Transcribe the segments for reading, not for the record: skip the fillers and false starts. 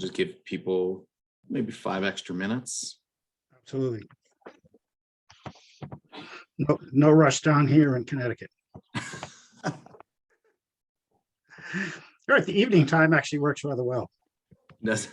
just give people maybe 5 extra minutes. Absolutely. No rush down here in Connecticut. All right, the evening time actually works rather well. Does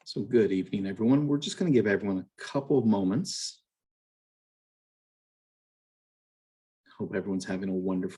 So good evening, everyone. We're just going to give everyone a couple of moments. Hope everyone's having a wonderful.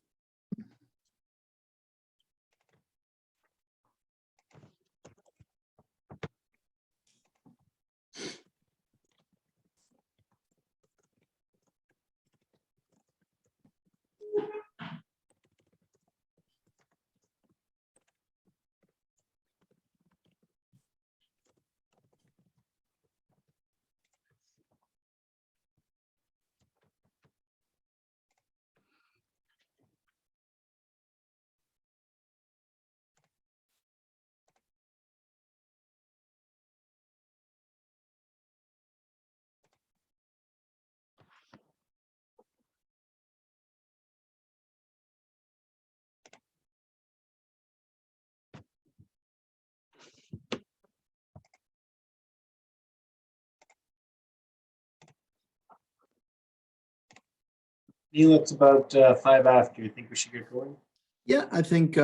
Neil, it's about 5 after. You think we should get going? Yeah, I think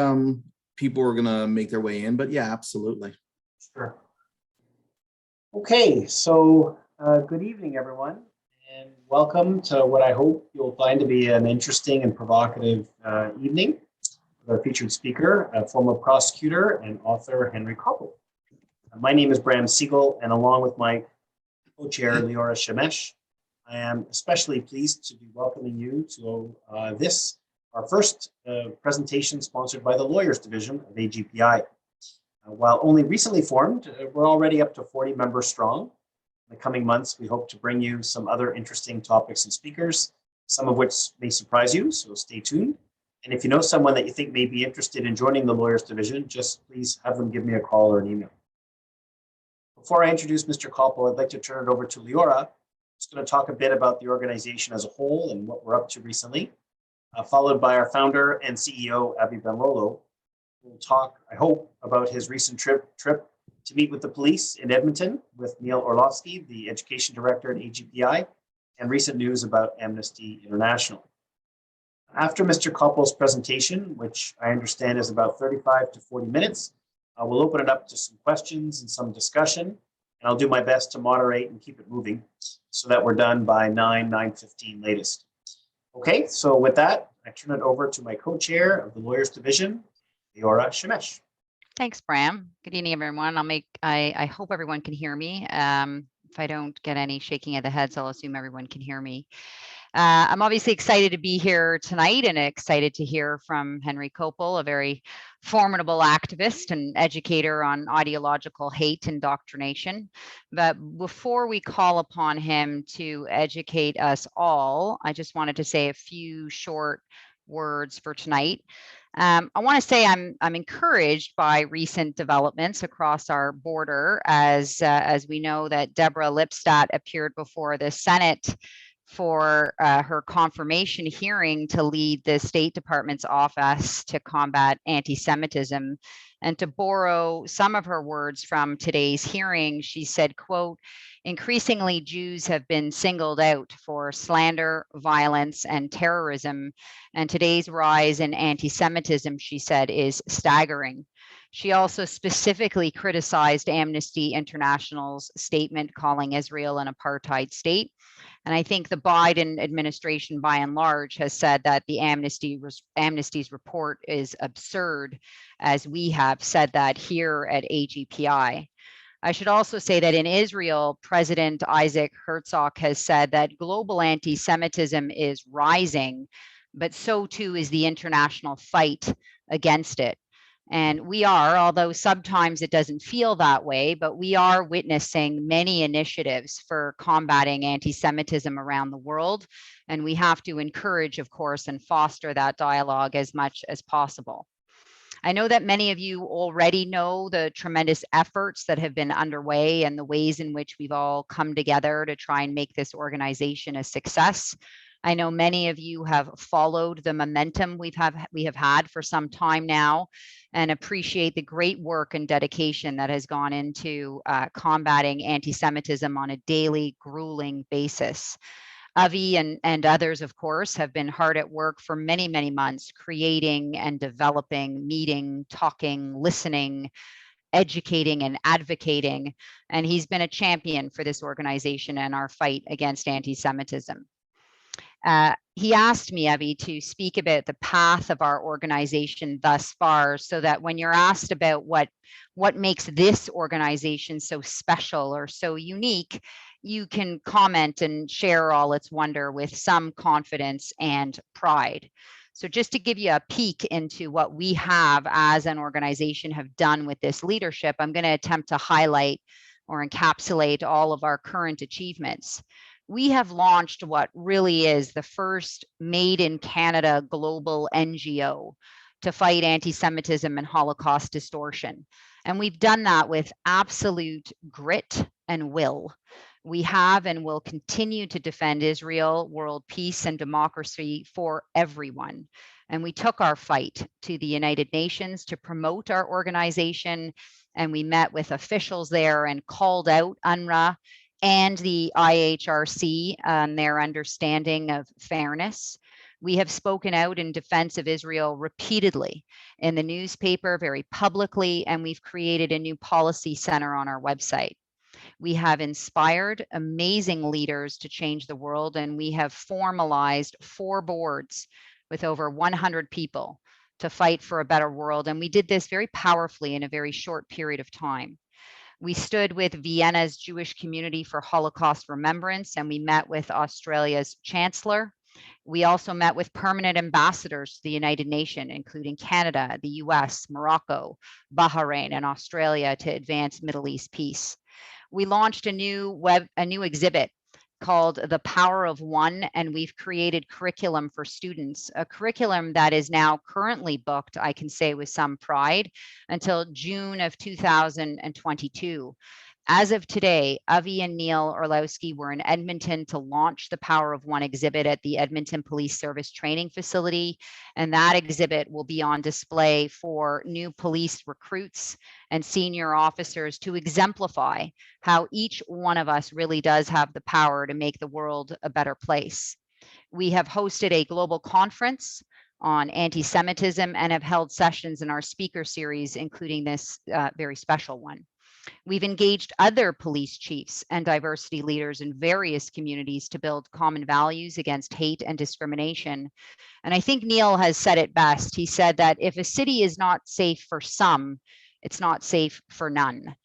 people are going to make their way in, but yeah, absolutely. Sure. Okay, so good evening, everyone, and welcome to what I hope you'll find to be an interesting and provocative evening with our featured speaker, former prosecutor and author Henry Kopel. My name is Bram Siegel, and along with my co-chair, Leora Shemesh, I am especially pleased to be welcoming you to our first presentation sponsored by the Lawyers Division of AGPI. While only recently formed, we're already up to 40 members strong. In the coming months, we hope to bring you some other interesting topics and speakers, some of which may surprise you, so stay tuned. And if you know someone that you think may be interested in joining the Lawyers Division, just please have them give me a call or an email. Before I introduce Mr. Kopel, I'd like to turn it over to Leora, who's going to talk a bit about the organization as a whole and what we're up to recently, followed by our founder and CEO, Atty. We'll talk, I hope, about his recent trip to meet with the police in Edmonton with Neil Orlovsky, the education director at AGPI, and recent news about Amnesty International. After Mr. Kopel's presentation, which I understand is about 35 to 40 minutes, we'll open it up to some questions and some discussion, and I'll do my best to moderate and keep it moving so that we're done by 9:15 latest. Okay, so with that, I turn it over to my co-chair of the Lawyers Division, Leora Shemesh. Thanks, Bram. Good evening, everyone. I hope everyone can hear me. If I don't get any shaking of the heads, I'll assume everyone can hear me. I'm obviously excited to be here tonight and excited to hear from Henry Kopel, a very formidable activist and educator on ideological hate and indoctrination. But before we call upon him to educate us all, I just wanted to say a few short words for tonight. I want to say I'm encouraged by recent developments across our border, as we know that Deborah Lipstadt appeared before the Senate for her confirmation hearing to lead the State Department's office to combat anti-Semitism. And to borrow some of her words from today's hearing, she said, quote, "Increasingly, Jews have been singled out for slander, violence, and terrorism. And today's rise in anti-Semitism," she said, "is staggering." She also specifically criticized Amnesty International's statement calling Israel an apartheid state. And I think the Biden administration, by and large, has said that the Amnesty's report is absurd, as we have said that here at AGPI. I should also say that in Israel, President Isaac Herzog has said that global anti-Semitism is rising, but so too is the international fight against it. And we are, although sometimes it doesn't feel that way, but we are witnessing many initiatives for combating anti-Semitism around the world. And we have to encourage, of course, and foster that dialogue as much as possible. I know that many of you already know the tremendous efforts that have been underway and the ways in which we've all come together to try and make this organization a success. I know many of you have followed the momentum we have had for some time now, and appreciate the great work and dedication that has gone into combating anti-Semitism on a daily, grueling basis. Avi and others, of course, have been hard at work for many, many months, creating and developing, meeting, talking, listening, educating, and advocating. And he's been a champion for this organization and our fight against anti-Semitism. He asked me, Avi, to speak about the path of our organization thus far, so that when you're asked about what makes this organization so special or so unique, you can comment and share all its wonder with some confidence and pride. So just to give you a peek into what we have as an organization have done with this leadership, I'm going to attempt to highlight or encapsulate all of our current achievements. We have launched what really is the first made in Canada global NGO to fight anti-Semitism and Holocaust distortion. And we've done that with absolute grit and will. We have and will continue to defend Israel, world peace, and democracy for everyone. And we took our fight to the United Nations to promote our organization. And we met with officials there and called out UNRWA and the IHRC on their understanding of fairness. We have spoken out in defense of Israel repeatedly in the newspaper, very publicly, and we've created a new policy center on our website. We have inspired amazing leaders to change the world, and we have formalized 4 boards with over 100 people to fight for a better world. And we did this very powerfully in a very short period of time. We stood with Vienna's Jewish Community for Holocaust Remembrance, and we met with Australia's Chancellor. We also met with permanent ambassadors to the United Nations, including Canada, the US, Morocco, Bahrain, and Australia, to advance Middle East peace. We launched a new exhibit called The Power of One, and we've created curriculum for students, a curriculum that is now currently booked, I can say with some pride, until June of 2022. As of today, Avi and Neil Orlowski were in Edmonton to launch the Power of One exhibit at the Edmonton Police Service Training Facility. And that exhibit will be on display for new police recruits and senior officers to exemplify how each one of us really does have the power to make the world a better place. We have hosted a global conference on anti-Semitism and have held sessions in our speaker series, including this very special one. We've engaged other police chiefs and diversity leaders in various communities to build common values against hate and discrimination. And I think Neil has said it best. He said that if a city is not safe for some, it's not safe for none.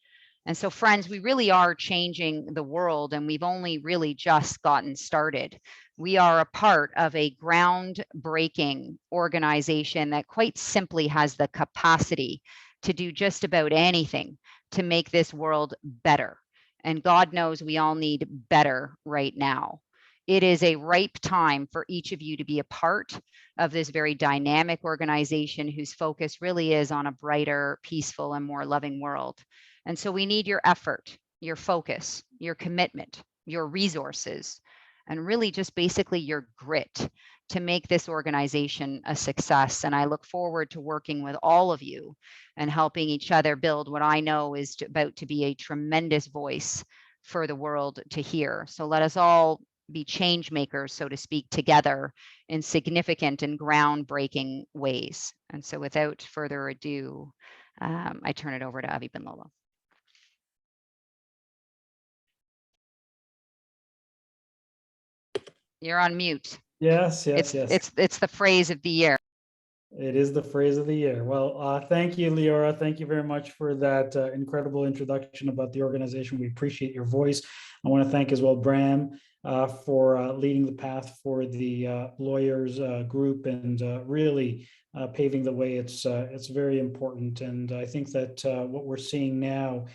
And so, friends, we really are changing the world, and we've only really just gotten started. We are a part of a groundbreaking organization that quite simply has the capacity to do just about anything to make this world better. And God knows we all need better right now. It is a ripe time for each of you to be a part of this very dynamic organization whose focus really is on a brighter, peaceful, and more loving world. And so we need your effort, your focus, your commitment, your resources, and really just basically your grit to make this organization a success. And I look forward to working with all of you and helping each other build what I know is about to be a tremendous voice for the world to hear. So let us all be change makers, so to speak, together in significant and groundbreaking ways. And so without further ado, I turn it over to Avi Ben Lolo. You're on mute. Yes. It's the phrase of the year. It is the phrase of the year. Well, thank you, Leora. Thank you very much for that incredible introduction about the organization. We appreciate your voice. I want to thank as well Bram for leading the path for the lawyers group and really paving the way. It's very important. And I think that what we're seeing now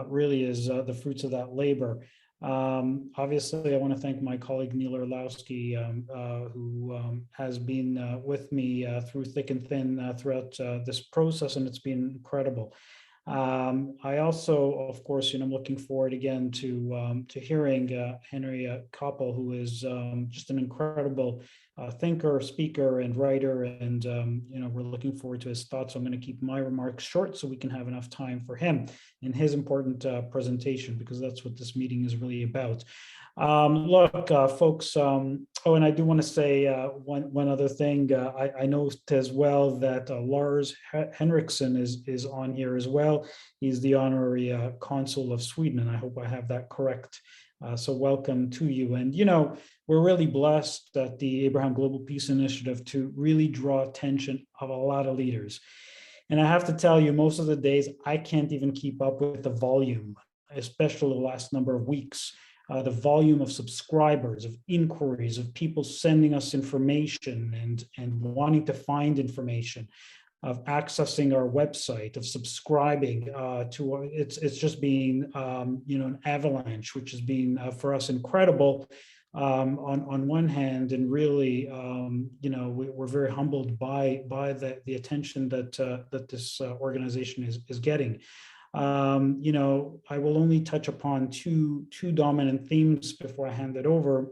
really is the fruits of that labor. Obviously, I want to thank my colleague Neil Orlowski, who has been with me through thick and thin throughout this process, and it's been incredible. I also, of course, I'm looking forward again to hearing Henry Kopel, who is just an incredible thinker, speaker, and writer, and we're looking forward to his thoughts. So I'm going to keep my remarks short so we can have enough time for him in his important presentation, because that's what this meeting is really about. Look, folks, and I do want to say one other thing. I noticed as well that Lars Henriksen is on here as well. He's the honorary consul of Sweden, and I hope I have that correct. So welcome to you. And, we're really blessed at the Abraham Global Peace Initiative to really draw attention of a lot of leaders. And I have to tell you, most of the days, I can't even keep up with the volume, especially the last number of weeks. The volume of subscribers, of inquiries, of people sending us information and wanting to find information, of accessing our website, of subscribing to it's just been an avalanche, which has been for us incredible on one hand, and really we're very humbled by the attention that this organization is getting. I will only touch upon two dominant themes before I hand it over,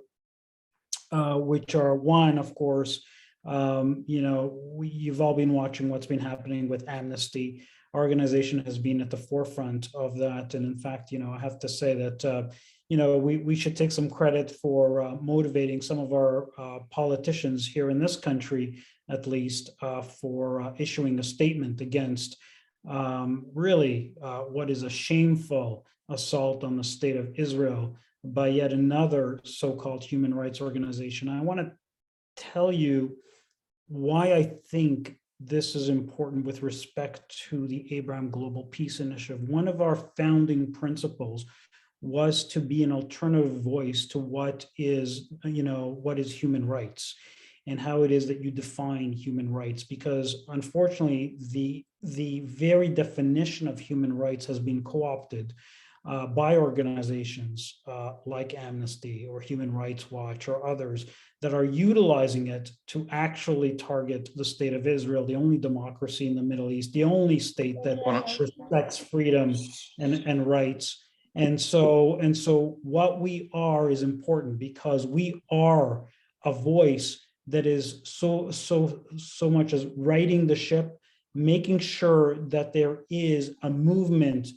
which are one, of course, you've all been watching what's been happening with Amnesty. Our organization has been at the forefront of that. And in fact, I have to say that, we should take some credit for motivating some of our politicians here in this country, at least, for issuing a statement against really what is a shameful assault on the state of Israel by yet another so-called human rights organization. I want to tell you why I think this is important with respect to the Abraham Global Peace Initiative. One of our founding principles was to be an alternative voice to what is human rights and how it is that you define human rights, because unfortunately the very definition of human rights has been co-opted by organizations like Amnesty or Human Rights Watch or others that are utilizing it to actually target the state of Israel, the only democracy in the Middle East, the only state that respects freedom and rights. And so what we are is important, because we are a voice that is so much as righting the ship, making sure that there is a movement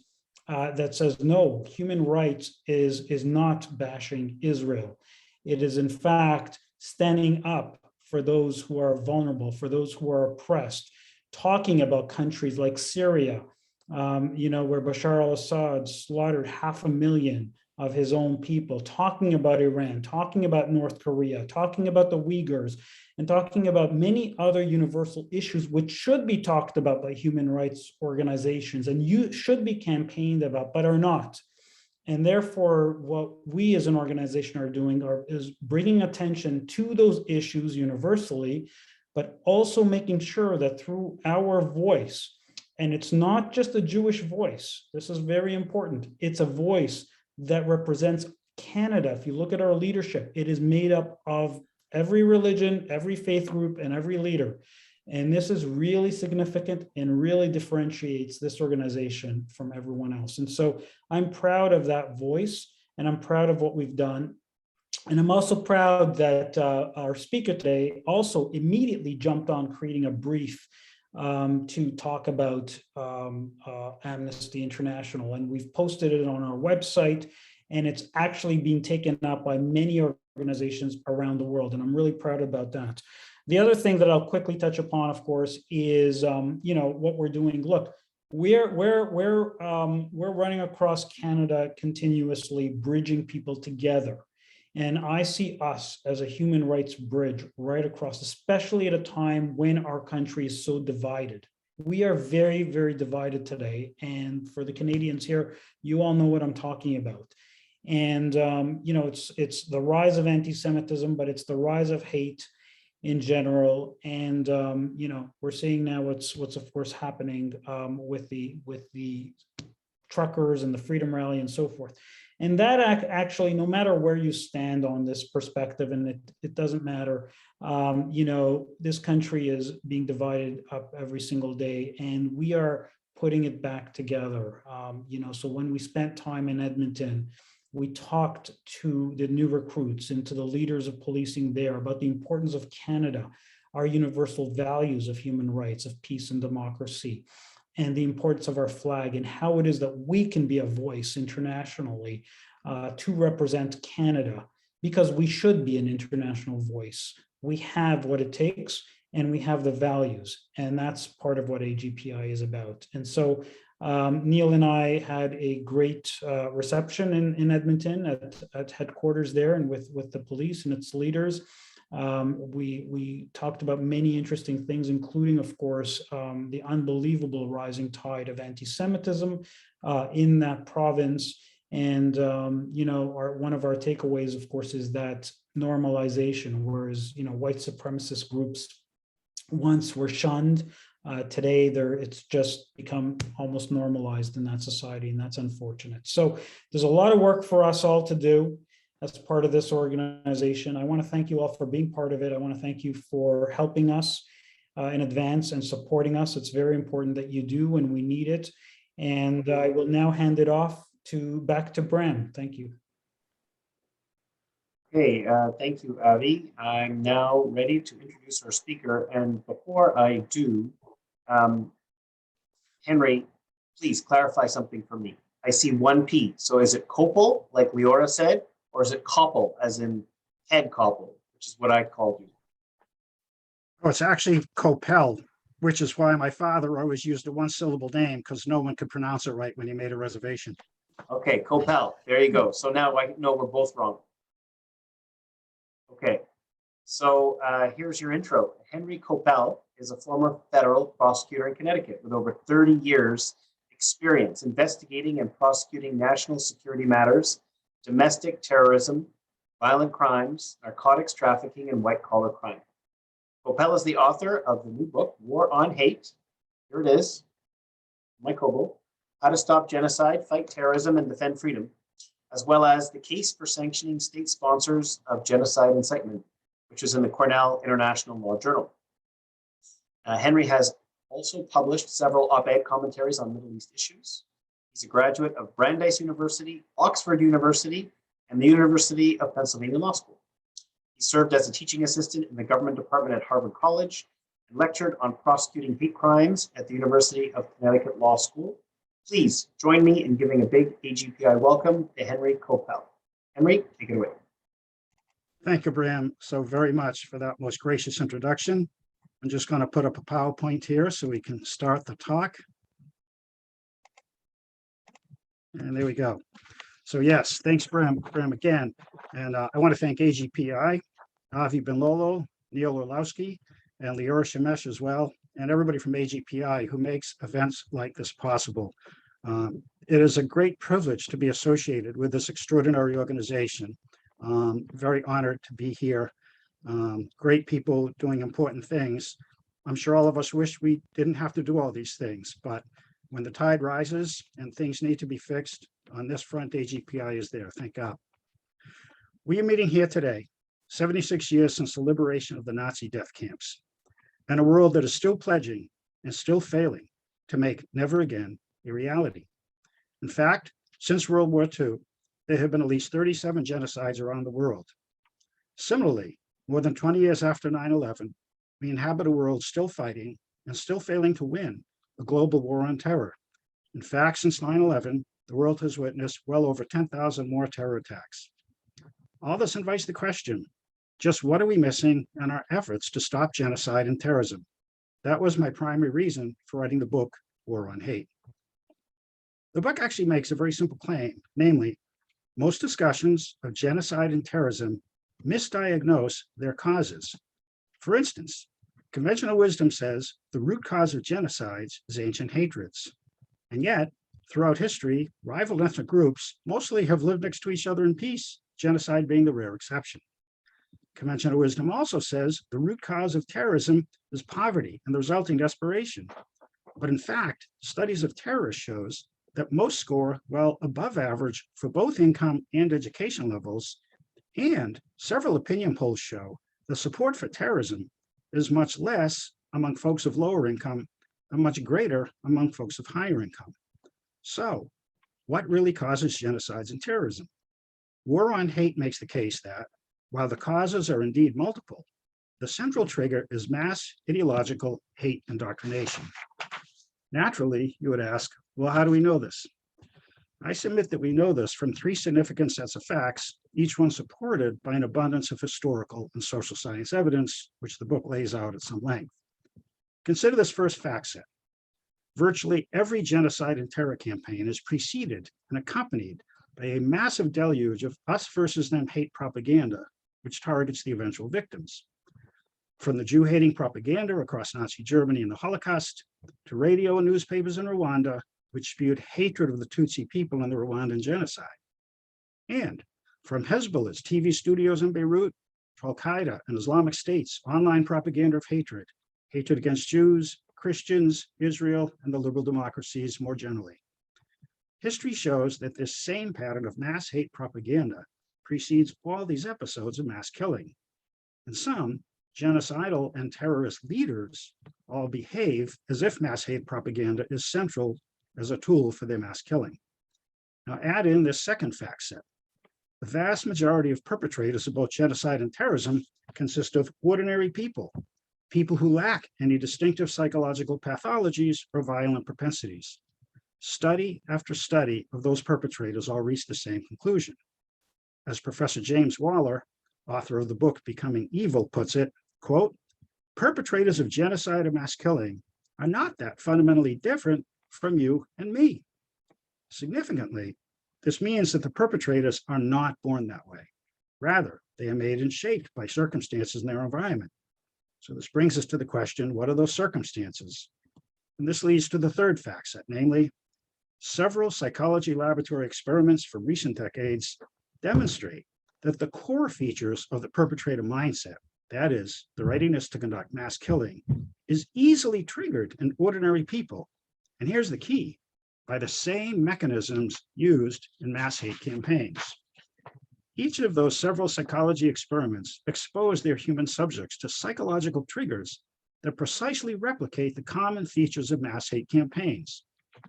that says, no, human rights is not bashing Israel. It is in fact standing up for those who are vulnerable, for those who are oppressed, talking about countries like Syria, where Bashar al-Assad slaughtered 500,000 of his own people, talking about Iran, talking about North Korea, talking about the Uyghurs, and talking about many other universal issues which should be talked about by human rights organizations and you should be campaigned about, but are not. And therefore, what we as an organization are doing is bringing attention to those issues universally, but also making sure that through our voice, and it's not just a Jewish voice, this is very important, it's a voice that represents Canada. If you look at our leadership, it is made up of every religion, every faith group, and every leader. And this is really significant and really differentiates this organization from everyone else. And so I'm proud of that voice, and I'm proud of what we've done. And I'm also proud that our speaker today also immediately jumped on creating a brief to talk about Amnesty International. And we've posted it on our website, and it's actually being taken up by many organizations around the world. And I'm really proud about that. The other thing that I'll quickly touch upon, of course, is what we're doing. Look, we're running across Canada continuously, bridging people together. And I see us as a human rights bridge right across, especially at a time when our country is so divided. We are very, very divided today. And for the Canadians here, you all know what I'm talking about. And, it's the rise of anti-Semitism, but it's the rise of hate in general. And, we're seeing now what's of course happening with the truckers and the Freedom Rally and so forth. And that actually, no matter where you stand on this perspective, and it doesn't matter, this country is being divided up every single day, and we are putting it back together. So when we spent time in Edmonton, we talked to the new recruits and to the leaders of policing there about the importance of Canada, our universal values of human rights, of peace and democracy, and the importance of our flag, and how it is that we can be a voice internationally to represent Canada, because we should be an international voice. We have what it takes, and we have the values, and that's part of what AGPI is about. And so Neil and I had a great reception in Edmonton at headquarters there, and with the police and its leaders. We talked about many interesting things, including, of course, the unbelievable rising tide of anti-Semitism in that province. And, one of our takeaways, of course, is that normalization, whereas, white supremacist groups once were shunned, today it's just become almost normalized in that society, and that's unfortunate. So there's a lot of work for us all to do as part of this organization. I want to thank you all for being part of it. I want to thank you for helping us in advance and supporting us. It's very important that you do when we need it. And I will now hand it off back to Bram. Thank you. Okay, thank you, Avi. I'm now ready to introduce our speaker. And before I do, Henry, please clarify something for me. I see one P. So is it Kopel, like Leora said, or is it Kopel, as in head Kopel, which is what I called you? Oh, it's actually Kopel, which is why my father always used a one-syllable name, because no one could pronounce it right when he made a reservation. Okay, Kopel. There you go. So now I know we're both wrong. Okay, so here's your intro. Henry Kopel is a former federal prosecutor in Connecticut with over 30 years experience investigating and prosecuting national security matters, domestic terrorism, violent crimes, narcotics trafficking, and white-collar crime. Kopel is the author of the new book, War on Hate. Here it is, Mike Kopel, How to Stop Genocide, Fight Terrorism, and Defend Freedom, as well as The Case for Sanctioning State Sponsors of Genocide Incitement, which is in the Cornell International Law Journal. Henry has also published several op-ed commentaries on Middle East issues. He's a graduate of Brandeis University, Oxford University, and the University of Pennsylvania Law School. He served as a teaching assistant in the government department at Harvard College and lectured on prosecuting hate crimes at the University of Connecticut Law School. Please join me in giving a big AGPI welcome to Henry Kopel. Henry, take it away. Thank you, Bram, so very much for that most gracious introduction. I'm just going to put up a PowerPoint here so we can start the talk. And there we go. So yes, thanks, Bram again. And I want to thank AGPI, Avi Benlolo, Neil Orlowski, and Leora Shemesh as well, and everybody from AGPI who makes events like this possible. It is a great privilege to be associated with this extraordinary organization. Very honored to be here. Great people doing important things. I'm sure all of us wish we didn't have to do all these things, but when the tide rises and things need to be fixed, on this front, AGPI is there, thank God. We are meeting here today 76 years since the liberation of the Nazi death camps, and a world that is still pledging and still failing to make never again a reality. In fact, since World War II, there have been at least 37 genocides around the world. Similarly, more than 20 years after 9/11, we inhabit a world still fighting and still failing to win a global war on terror. In fact, since 9/11, the world has witnessed well over 10,000 more terror attacks. All this invites the question, just what are we missing in our efforts to stop genocide and terrorism? That was my primary reason for writing the book, War on Hate. The book actually makes a very simple claim, namely, most discussions of genocide and terrorism misdiagnose their causes. For instance, conventional wisdom says the root cause of genocides is ancient hatreds. And yet, throughout history, rival ethnic groups mostly have lived next to each other in peace, genocide being the rare exception. Conventional wisdom also says the root cause of terrorism is poverty and the resulting desperation. But in fact, studies of terrorists shows that most score well above average for both income and education levels, and several opinion polls show the support for terrorism is much less among folks of lower income and much greater among folks of higher income. So, what really causes genocides and terrorism? War on Hate makes the case that, while the causes are indeed multiple, the central trigger is mass ideological hate indoctrination. Naturally, you would ask, well, how do we know this? I submit that we know this from three significant sets of facts, each one supported by an abundance of historical and social science evidence, which the book lays out at some length. Consider this first fact set. Virtually every genocide and terror campaign is preceded and accompanied by a massive deluge of us versus them hate propaganda, which targets the eventual victims. From the Jew-hating propaganda across Nazi Germany in the Holocaust, to radio and newspapers in Rwanda, which spewed hatred of the Tutsi people in the Rwandan genocide. And from Hezbollah's TV studios in Beirut, to Al-Qaeda and Islamic State's online propaganda of hatred against Jews, Christians, Israel, and the liberal democracies more generally. History shows that this same pattern of mass hate propaganda precedes all these episodes of mass killing. And some genocidal and terrorist leaders all behave as if mass hate propaganda is central as a tool for their mass killing. Now add in this second fact set. The vast majority of perpetrators of both genocide and terrorism consist of ordinary people, people who lack any distinctive psychological pathologies or violent propensities. Study after study of those perpetrators all reach the same conclusion. As Professor James Waller, author of the book Becoming Evil, puts it, quote, perpetrators of genocide or mass killing are not that fundamentally different from you and me. Significantly, this means that the perpetrators are not born that way. Rather, they are made and shaped by circumstances in their environment. So this brings us to the question, what are those circumstances? And this leads to the third fact set, namely, several psychology laboratory experiments from recent decades demonstrate that the core features of the perpetrator mindset, that is, the readiness to conduct mass killing, is easily triggered in ordinary people. And here's the key, by the same mechanisms used in mass hate campaigns. Each of those several psychology experiments expose their human subjects to psychological triggers that precisely replicate the common features of mass hate campaigns,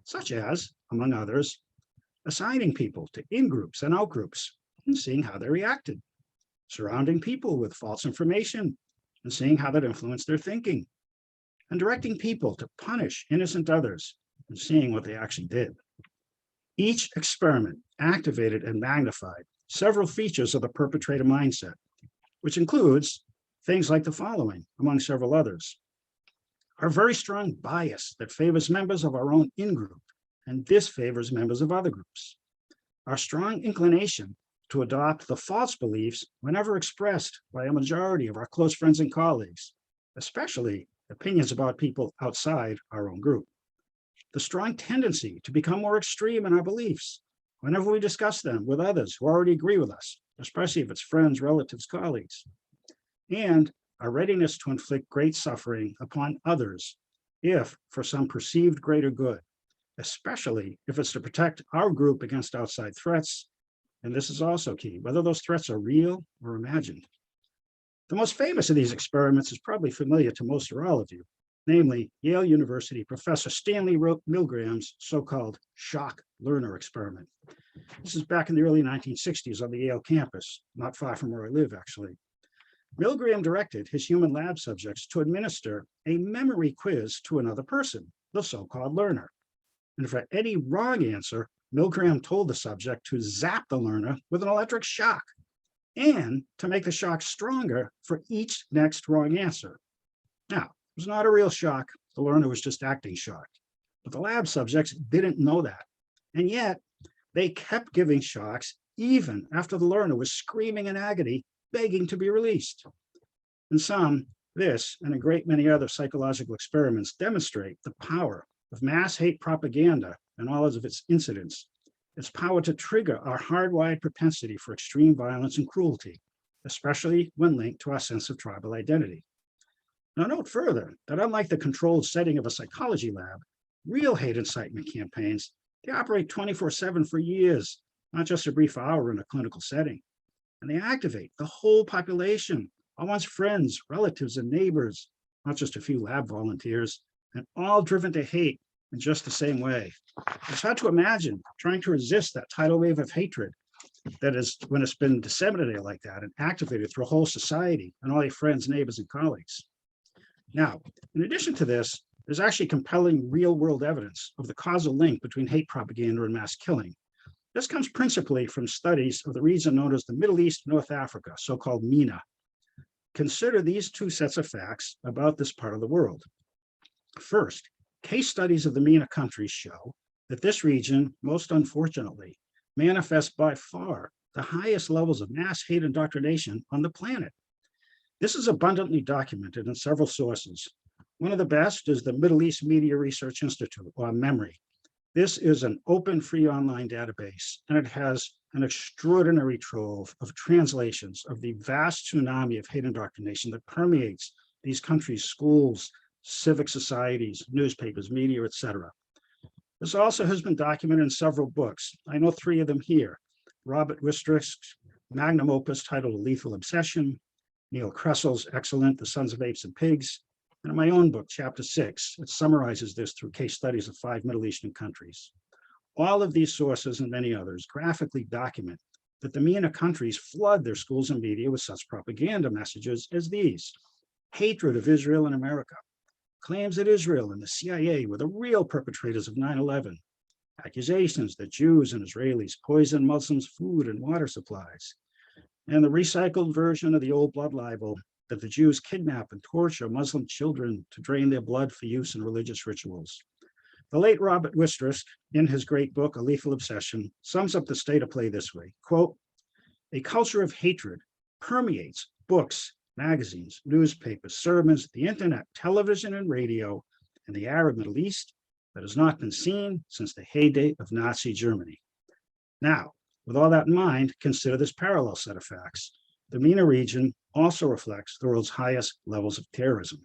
such as, among others, assigning people to in-groups and out-groups and seeing how they reacted, surrounding people with false information and seeing how that influenced their thinking, and directing people to punish innocent others and seeing what they actually did. Each experiment activated and magnified several features of the perpetrator mindset, which includes things like the following, among several others. Our very strong bias that favors members of our own in-group and disfavors members of other groups. Our strong inclination to adopt the false beliefs whenever expressed by a majority of our close friends and colleagues, especially opinions about people outside our own group. The strong tendency to become more extreme in our beliefs whenever we discuss them with others who already agree with us, especially if it's friends, relatives, colleagues. And our readiness to inflict great suffering upon others if for some perceived greater good, especially if it's to protect our group against outside threats. And this is also key, whether those threats are real or imagined. The most famous of these experiments is probably familiar to most or all of you, namely Yale University Professor Stanley Milgram's so-called shock learner experiment. This is back in the early 1960s on the Yale campus, not far from where I live, actually. Milgram directed his human lab subjects to administer a memory quiz to another person, the so-called learner. And for any wrong answer, Milgram told the subject to zap the learner with an electric shock and to make the shock stronger for each next wrong answer. Now, it was not a real shock. The learner was just acting shocked. But the lab subjects didn't know that. And yet, they kept giving shocks even after the learner was screaming in agony, begging to be released. In sum, this and a great many other psychological experiments demonstrate the power of mass hate propaganda and all of its incidents, its power to trigger our hardwired propensity for extreme violence and cruelty, especially when linked to our sense of tribal identity. Now, note further that unlike the controlled setting of a psychology lab, real hate incitement campaigns, they operate 24/7 for years, not just a brief hour in a clinical setting. And they activate the whole population, all one's friends, relatives, and neighbors, not just a few lab volunteers, and all driven to hate in just the same way. It's hard to imagine trying to resist that tidal wave of hatred that is when it's been disseminated like that and activated through a whole society and all your friends, neighbors, and colleagues. Now, in addition to this, there's actually compelling real-world evidence of the causal link between hate propaganda and mass killing. This comes principally from studies of the region known as the Middle East, North Africa, so-called MENA. Consider these two sets of facts about this part of the world. First, case studies of the MENA countries show that this region, most unfortunately, manifests by far the highest levels of mass hate indoctrination on the planet. This is abundantly documented in several sources. One of the best is the Middle East Media Research Institute, or MEMRI. This is an open, free online database, and it has an extraordinary trove of translations of the vast tsunami of hate indoctrination that permeates these countries' schools, civic societies, newspapers, media, etc. This also has been documented in several books. I know 3 of them here. Robert Wistrick's magnum opus titled A Lethal Obsession, Neil Kressel's excellent The Sons of Apes and Pigs, and in my own book, Chapter 6, it summarizes this through case studies of 5 Middle Eastern countries. All of these sources and many others graphically document that the MENA countries flood their schools and media with such propaganda messages as these: hatred of Israel and America, claims that Israel and the CIA were the real perpetrators of 9/11, accusations that Jews and Israelis poison Muslims' food and water supplies, and the recycled version of the old blood libel that the Jews kidnap and torture Muslim children to drain their blood for use in religious rituals. The late Robert Wistrick, in his great book, A Lethal Obsession, sums up the state of play this way, quote, "A culture of hatred permeates books, magazines, newspapers, sermons, the internet, television, and radio in the Arab Middle East that has not been seen since the heyday of Nazi Germany." Now, with all that in mind, consider this parallel set of facts. The MENA region also reflects the world's highest levels of terrorism.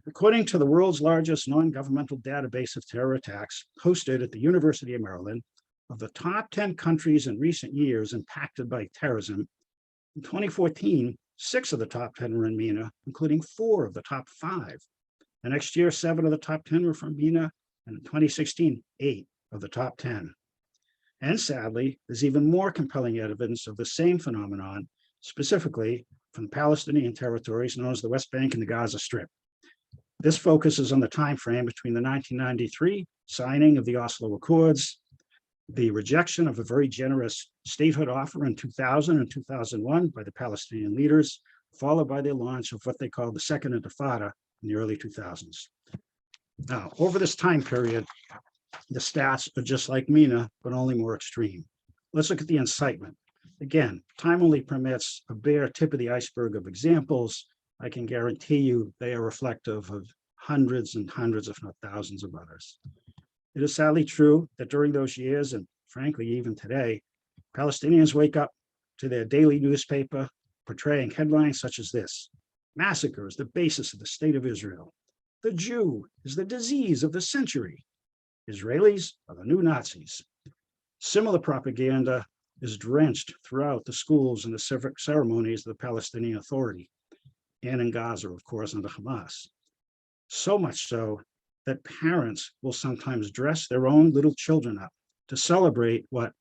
According to the world's largest non-governmental database of terror attacks hosted at the University of Maryland, of the top 10 countries in recent years impacted by terrorism, in 2014, 6 of the top 10 were in MENA, including 4 of the top 5. The next year, 7 of the top 10 were from MENA, and in 2016, 8 of the top 10. And sadly, there's even more compelling evidence of the same phenomenon, specifically from Palestinian territories known as the West Bank and the Gaza Strip. This focuses on the time frame between the 1993 signing of the Oslo Accords, the rejection of a very generous statehood offer in 2000 and 2001 by the Palestinian leaders, followed by the launch of what they call the Second Intifada in the early 2000s. Now, over this time period, the stats are just like MENA, but only more extreme. Let's look at the incitement. Again, time only permits a bare tip of the iceberg of examples. I can guarantee you they are reflective of hundreds and hundreds, if not thousands of others. It is sadly true that during those years, and frankly, even today, Palestinians wake up to their daily newspaper portraying headlines such as this: "Massacre is the basis of the state of Israel. The Jew is the disease of the century. Israelis are the new Nazis." Similar propaganda is drenched throughout the schools and the civic ceremonies of the Palestinian Authority. and in Gaza, of course, under Hamas. So much so that parents will sometimes dress their own little children up to celebrate what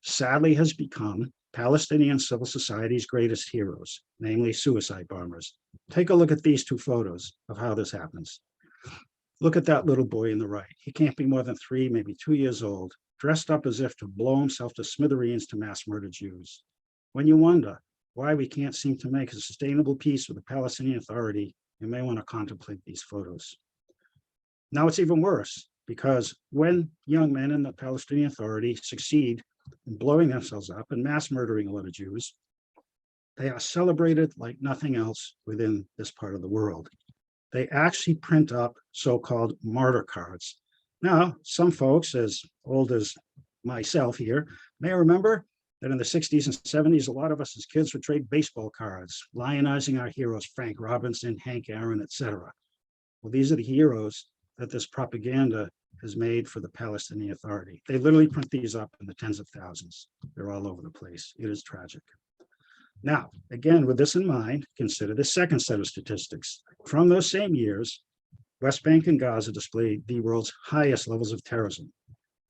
sadly has become Palestinian civil society's greatest heroes, namely suicide bombers. Take a look at these two photos of how this happens. Look at that little boy in the right. He can't be more than 3, maybe 2 years old, dressed up as if to blow himself to smithereens to mass murder Jews. When you wonder why we can't seem to make a sustainable peace with the Palestinian Authority, you may want to contemplate these photos. Now it's even worse, because when young men in the Palestinian Authority succeed in blowing themselves up and mass murdering a lot of Jews, they are celebrated like nothing else within this part of the world. They actually print up so-called martyr cards. Now, some folks as old as myself here may remember that in the 60s and 70s, a lot of us as kids would trade baseball cards, lionizing our heroes, Frank Robinson, Hank Aaron, etc. Well, these are the heroes that this propaganda has made for the Palestinian Authority. They literally print these up in the tens of thousands. They're all over the place. It is tragic. Now, again, with this in mind, consider the second set of statistics. From those same years, West Bank and Gaza displayed the world's highest levels of terrorism.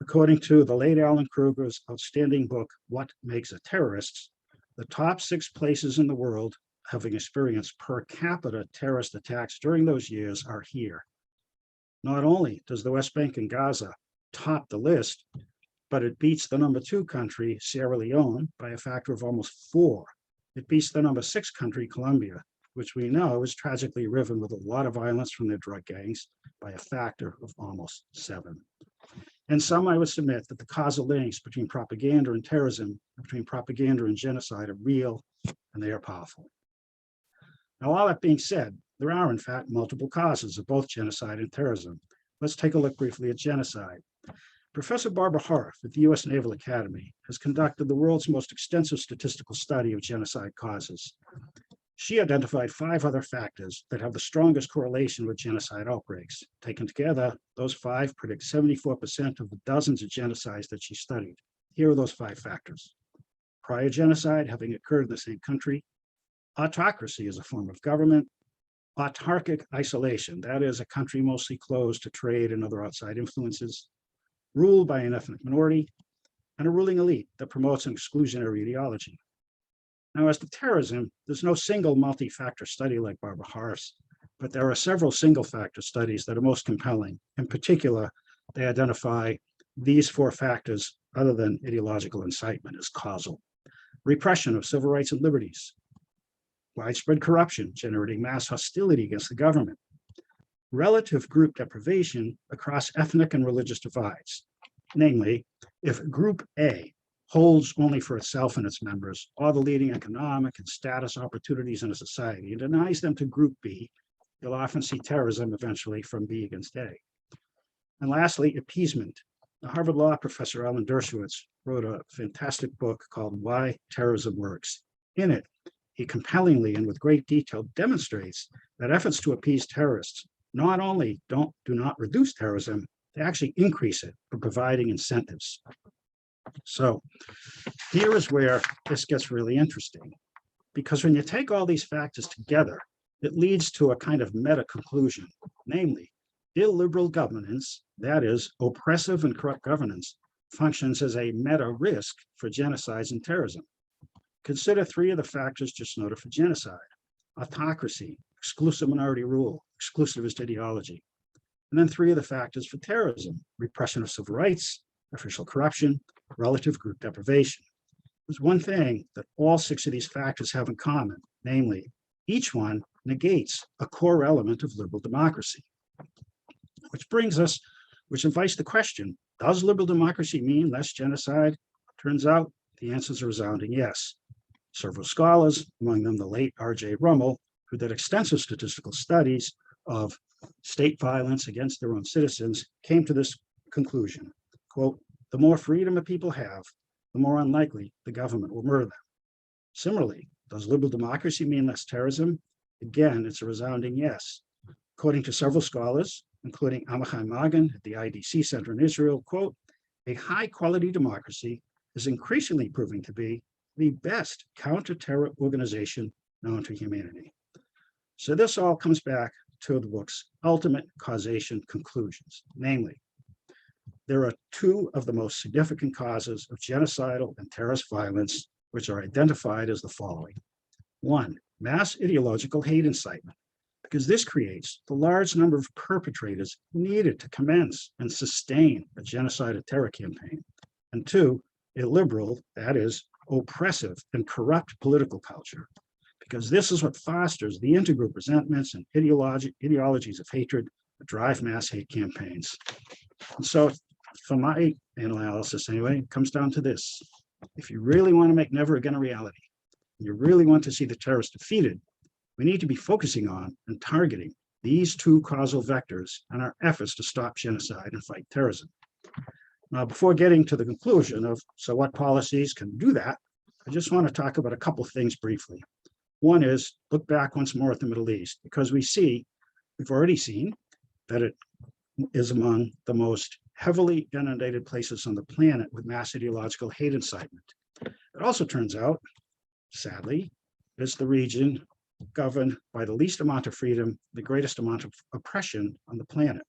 According to the late Alan Kruger's outstanding book, What Makes a Terrorist, the top 6 places in the world having experienced per capita terrorist attacks during those years are here. Not only does the West Bank and Gaza top the list, but it beats the number 2 country, Sierra Leone, by a factor of almost 4. It beats the number 6 country, Colombia, which we know is tragically riven with a lot of violence from their drug gangs, by a factor of almost 7. And some, I would submit, that the causal links between propaganda and terrorism, between propaganda and genocide, are real, and they are powerful. Now, all that being said, there are, in fact, multiple causes of both genocide and terrorism. Let's take a look briefly at genocide. Professor Barbara Harf at the U.S. Naval Academy has conducted the world's most extensive statistical study of genocide causes. She identified 5 other factors that have the strongest correlation with genocide outbreaks. Taken together, those 5 predict 74% of the dozens of genocides that she studied. Here are those 5 factors. Prior genocide having occurred in the same country, autocracy as a form of government, autarkic isolation, that is, a country mostly closed to trade and other outside influences, ruled by an ethnic minority, and a ruling elite that promotes an exclusionary ideology. Now, as to terrorism, there's no single multi-factor study like Barbara Harf's, but there are several single-factor studies that are most compelling. In particular, they identify these 4 factors other than ideological incitement as causal. Repression of civil rights and liberties, widespread corruption generating mass hostility against the government, relative group deprivation across ethnic and religious divides. Namely, if Group A holds only for itself and its members all the leading economic and status opportunities in a society and denies them to Group B, you'll often see terrorism eventually from B against A. And lastly, appeasement. The Harvard Law professor Alan Dershowitz wrote a fantastic book called Why Terrorism Works. In it, he compellingly and with great detail demonstrates that efforts to appease terrorists not only do not reduce terrorism, they actually increase it for providing incentives. So here is where this gets really interesting, because when you take all these factors together, it leads to a kind of meta conclusion, namely, illiberal governance, that is, oppressive and corrupt governance, functions as a meta risk for genocides and terrorism. Consider 3 of the factors just noted for genocide: autocracy, exclusive minority rule, exclusivist ideology. And then 3 of the factors for terrorism: repression of civil rights, official corruption, relative group deprivation. There's one thing that all 6 of these factors have in common, namely, each one negates a core element of liberal democracy. Which invites the question, does liberal democracy mean less genocide? Turns out the answer is a resounding yes. Several scholars, among them the late R.J. Rummel, who did extensive statistical studies of state violence against their own citizens, came to this conclusion, quote, the more freedom a people have, the more unlikely the government will murder them. Similarly, does liberal democracy mean less terrorism? Again, it's a resounding yes. According to several scholars, including Amichai Magen at the IDC Center in Israel, quote, a high-quality democracy is increasingly proving to be the best counter-terror organization known to humanity. So this all comes back to the book's ultimate causation conclusions. Namely, there are two of the most significant causes of genocidal and terrorist violence, which are identified as the following. One, mass ideological hate incitement, because this creates the large number of perpetrators needed to commence and sustain a genocide or terror campaign. And two, a liberal, that is, oppressive and corrupt political culture, because this is what fosters the intergroup resentments and ideologies of hatred that drive mass hate campaigns. And so, from my analysis anyway, it comes down to this. If you really want to make never again a reality, you really want to see the terrorists defeated, we need to be focusing on and targeting these two causal vectors in our efforts to stop genocide and fight terrorism. Now, before getting to the conclusion of, so what policies can do that, I just want to talk about a couple of things briefly. One is look back once more at the Middle East, because we've already seen that it is among the most heavily inundated places on the planet with mass ideological hate incitement. It also turns out, sadly, it's the region governed by the least amount of freedom, the greatest amount of oppression on the planet.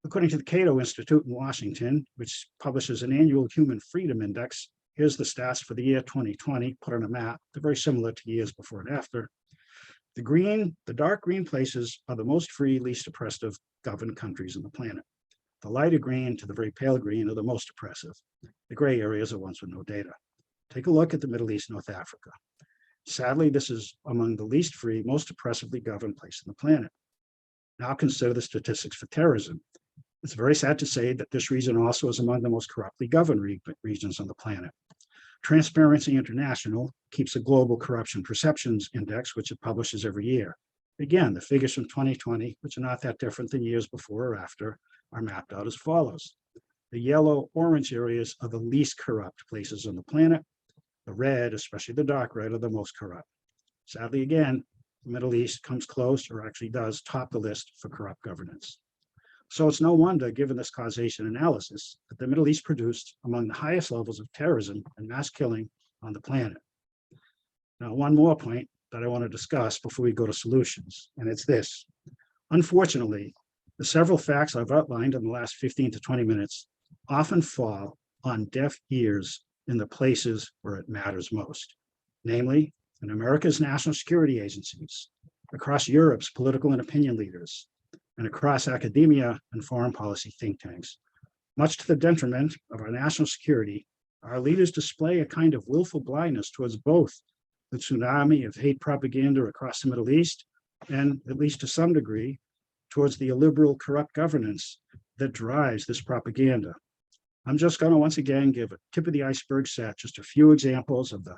According to the Cato Institute in Washington, which publishes an annual Human Freedom Index, here's the stats for the year 2020 put on a map. They're very similar to years before and after. The dark green places are the most free, least oppressive governed countries on the planet. The lighter green to the very pale green are the most oppressive. The gray areas are ones with no data. Take a look at the Middle East, North Africa. Sadly, this is among the least free, most oppressively governed place on the planet. Now consider the statistics for terrorism. It's very sad to say that this region also is among the most corruptly governed regions on the planet. Transparency International keeps a global corruption perceptions index, which it publishes every year. Again, the figures from 2020, which are not that different than years before or after, are mapped out as follows. The yellow-orange areas are the least corrupt places on the planet. The red, especially the dark red, are the most corrupt. Sadly, again, the Middle East comes close, or actually does top the list for corrupt governance. So it's no wonder, given this causation analysis, that the Middle East produced among the highest levels of terrorism and mass killing on the planet. Now, one more point that I want to discuss before we go to solutions, and it's this. Unfortunately, the several facts I've outlined in the last 15 to 20 minutes often fall on deaf ears in the places where it matters most, namely in America's national security agencies, across Europe's political and opinion leaders, and across academia and foreign policy think tanks. Much to the detriment of our national security, our leaders display a kind of willful blindness towards both the tsunami of hate propaganda across the Middle East and, at least to some degree, towards the illiberal corrupt governance that drives this propaganda. I'm just going to once again give a tip of the iceberg set, just a few examples of the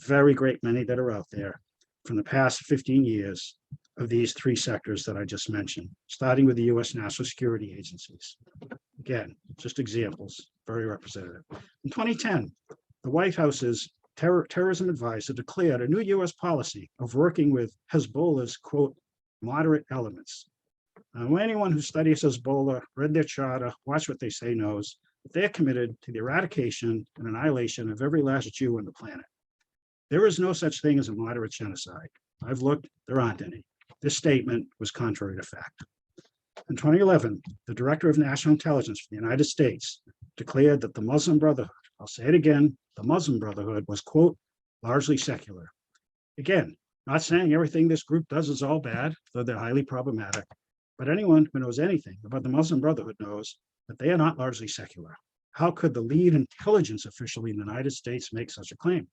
very great many that are out there from the past 15 years of these three sectors that I just mentioned, starting with the US national security agencies. Again, just examples, very representative. In 2010, the White House's terrorism advisor declared a new US policy of working with Hezbollah's, quote, moderate elements. Now, anyone who studies Hezbollah, read their charter, watched what they say knows that they're committed to the eradication and annihilation of every last Jew on the planet. There is no such thing as a moderate genocide. I've looked, there aren't any. This statement was contrary to fact. In 2011, the Director of National Intelligence for the United States declared that the Muslim Brotherhood, I'll say it again, the Muslim Brotherhood was, quote, largely secular. Again, not saying everything this group does is all bad, though they're highly problematic, but anyone who knows anything about the Muslim Brotherhood knows that they are not largely secular. How could the lead intelligence official in the United States make such a claim?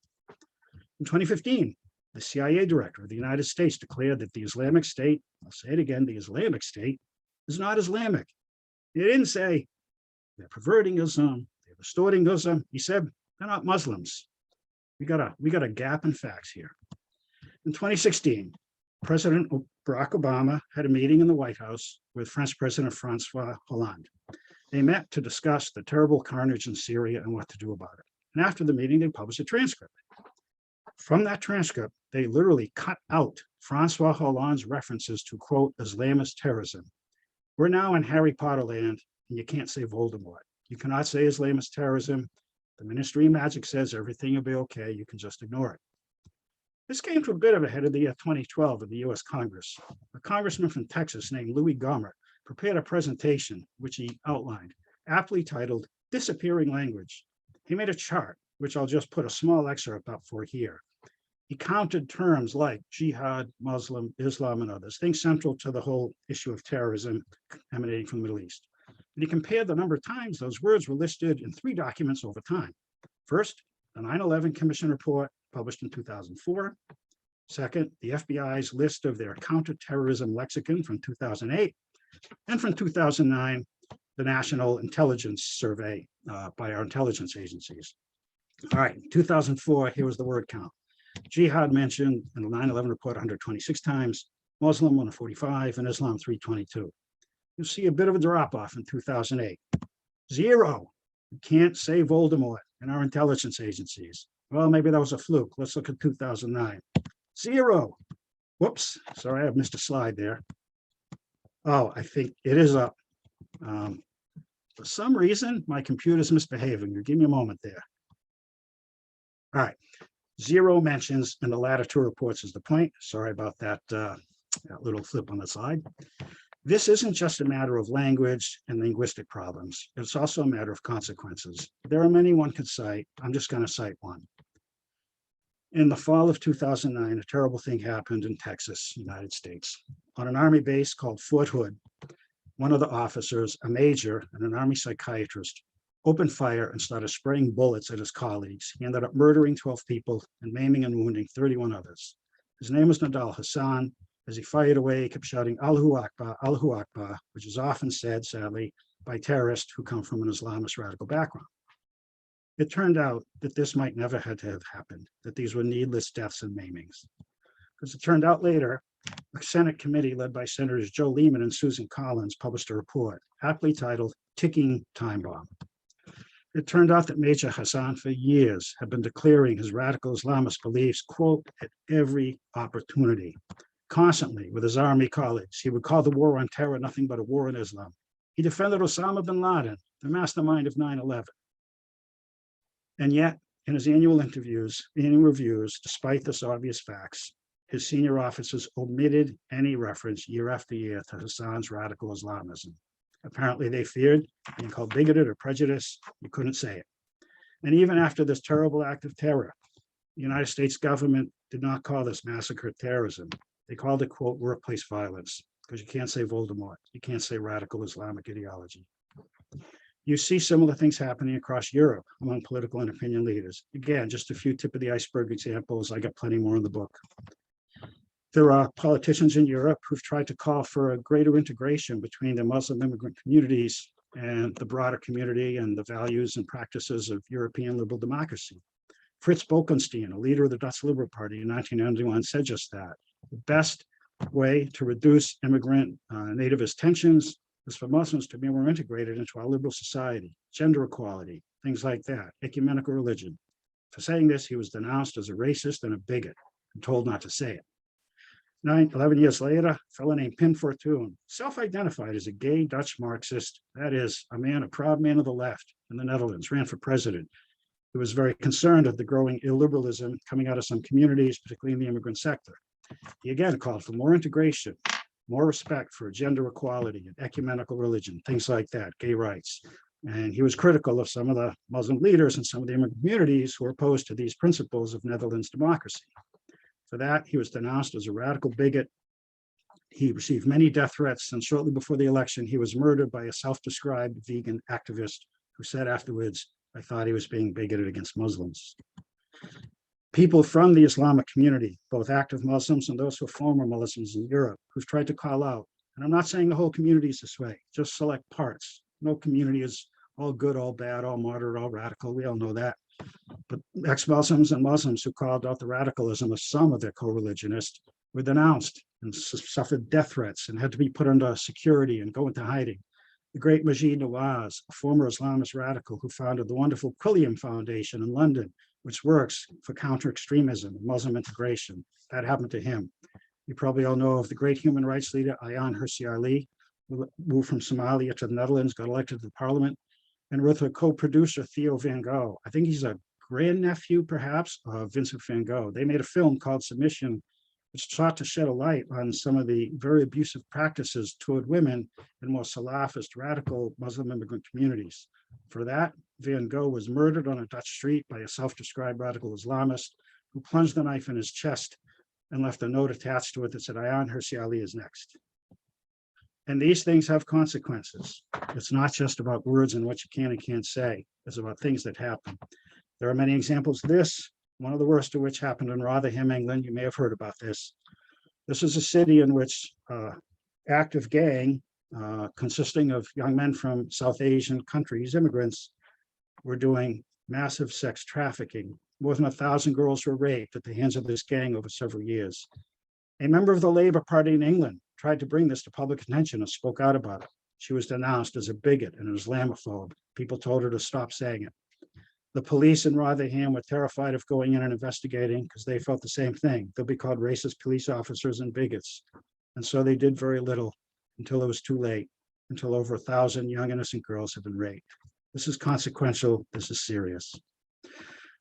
In 2015, the CIA director of the United States declared that the Islamic State, I'll say it again, the Islamic State is not Islamic. He didn't say they're perverting Islam, they're distorting Islam. He said they're not Muslims. We got a gap in facts here. In 2016, President Barack Obama had a meeting in the White House with French President Francois Hollande. They met to discuss the terrible carnage in Syria and what to do about it. And after the meeting, they published a transcript. From that transcript, they literally cut out Francois Hollande's references to, quote, Islamist terrorism. We're now in Harry Potter land, and you can't say Voldemort. You cannot say Islamist terrorism. The Ministry of Magic says everything will be okay. You can just ignore it. This came to a bit of a head of the year 2012 of the US Congress. A congressman from Texas named Louis Gohmert prepared a presentation, which he outlined, aptly titled Disappearing Language. He made a chart, which I'll just put a small excerpt up for here. He counted terms like jihad, Muslim, Islam, and others, things central to the whole issue of terrorism emanating from the Middle East. And he compared the number of times those words were listed in 3 documents over time. First, the 9/11 Commission report published in 2004. Second, the FBI's list of their counterterrorism lexicon from 2008. And from 2009, the National Intelligence Survey by our intelligence agencies. All right, 2004, here was the word count. Jihad mentioned in the 9/11 report 126 times, Muslim 145, and Islam 322. You'll see a bit of a drop off in 2008. 0. You can't say Voldemort in our intelligence agencies. Well, maybe that was a fluke. Let's look at 2009. 0. Whoops, sorry, I've missed a slide there. Oh, I think it is up. For some reason, my computer's misbehaving. You give me a moment there. All right, 0 mentions in the latter 2 reports is the point. Sorry about that, that little flip on the slide. This isn't just a matter of language and linguistic problems. It's also a matter of consequences. There are many one could cite. I'm just going to cite one. In the fall of 2009, a terrible thing happened in Texas, United States. On an Army base called Fort Hood, one of the officers, a major and an Army psychiatrist, opened fire and started spraying bullets at his colleagues. He ended up murdering 12 people and maiming and wounding 31 others. His name was Nadal Hassan. As he fired away, he kept shouting, Allahu Akbar, which is often said, sadly, by terrorists who come from an Islamist radical background. It turned out that this might never had to have happened, that these were needless deaths and maimings. Because it turned out later, a Senate committee led by Senators Joe Lehman and Susan Collins published a report aptly titled Ticking Time Bomb. It turned out that Major Hassan for years had been declaring his radical Islamist beliefs, quote, at every opportunity. Constantly with his army colleagues, he would call the war on terror nothing but a war on Islam. He defended Osama bin Laden, the mastermind of 9/11. And yet, in his annual reviews, despite this obvious facts, his senior officers omitted any reference year after year to Hassan's radical Islamism. Apparently, they feared being called bigoted or prejudiced. You couldn't say it. And even after this terrible act of terror, the United States government did not call this massacre terrorism. They called it, quote, workplace violence, because you can't say Voldemort. You can't say radical Islamic ideology. You see similar things happening across Europe among political and opinion leaders. Again, just a few tip of the iceberg examples. I got plenty more in the book. There are politicians in Europe who've tried to call for a greater integration between the Muslim immigrant communities and the broader community and the values and practices of European liberal democracy. Fritz Bolkenstein, a leader of the Dutch Liberal Party in 1991, said just that. The best way to reduce immigrant nativist tensions is for Muslims to be more integrated into our liberal society, gender equality, things like that, ecumenical religion. For saying this, he was denounced as a racist and a bigot and told not to say it. 11 years later, a fellow named Pim Fortuyn, self-identified as a gay Dutch Marxist, that is, a proud man of the left in the Netherlands, ran for president. He was very concerned of the growing illiberalism coming out of some communities, particularly in the immigrant sector. He again called for more integration, more respect for gender equality and ecumenical religion, things like that, gay rights. And he was critical of some of the Muslim leaders and some of the immigrant communities who were opposed to these principles of Netherlands democracy. For that, he was denounced as a radical bigot. He received many death threats, and shortly before the election, he was murdered by a self-described vegan activist who said afterwards, I thought he was being bigoted against Muslims. People from the Islamic community, both active Muslims and those who are former Muslims in Europe, who've tried to call out, and I'm not saying the whole community is this way, just select parts. No community is all good, all bad, all moderate, all radical. We all know that. But ex-Muslims and Muslims who called out the radicalism of some of their co-religionists were denounced and suffered death threats and had to be put under security and go into hiding. The great Majid Nawaz, a former Islamist radical who founded the wonderful Quilliam Foundation in London, which works for counter-extremism and Muslim integration. That happened to him. You probably all know of the great human rights leader, Ayaan Hirsi Ali, who moved from Somalia to the Netherlands, got elected to the parliament, and with her co-producer, Theo van Gogh. I think he's a grandnephew, perhaps, of Vincent van Gogh. They made a film called Submission, which sought to shed a light on some of the very abusive practices toward women in more Salafist, radical Muslim immigrant communities. For that, Van Gogh was murdered on a Dutch street by a self-described radical Islamist who plunged the knife in his chest and left a note attached to it that said, Ayaan Hirsi Ali is next. And these things have consequences. It's not just about words and what you can and can't say. It's about things that happen. There are many examples of this, one of the worst of which happened in Rotherham, England. You may have heard about this. This is a city in which active gang consisting of young men from South Asian countries, immigrants, were doing massive sex trafficking. More than 1,000 girls were raped at the hands of this gang over several years. A member of the Labour Party in England tried to bring this to public attention and spoke out about it. She was denounced as a bigot and an Islamophobe. People told her to stop saying it. The police in Rotherham were terrified of going in and investigating because they felt the same thing. They'll be called racist police officers and bigots. And so they did very little until it was too late, until over 1,000 young innocent girls have been raped. This is consequential. This is serious.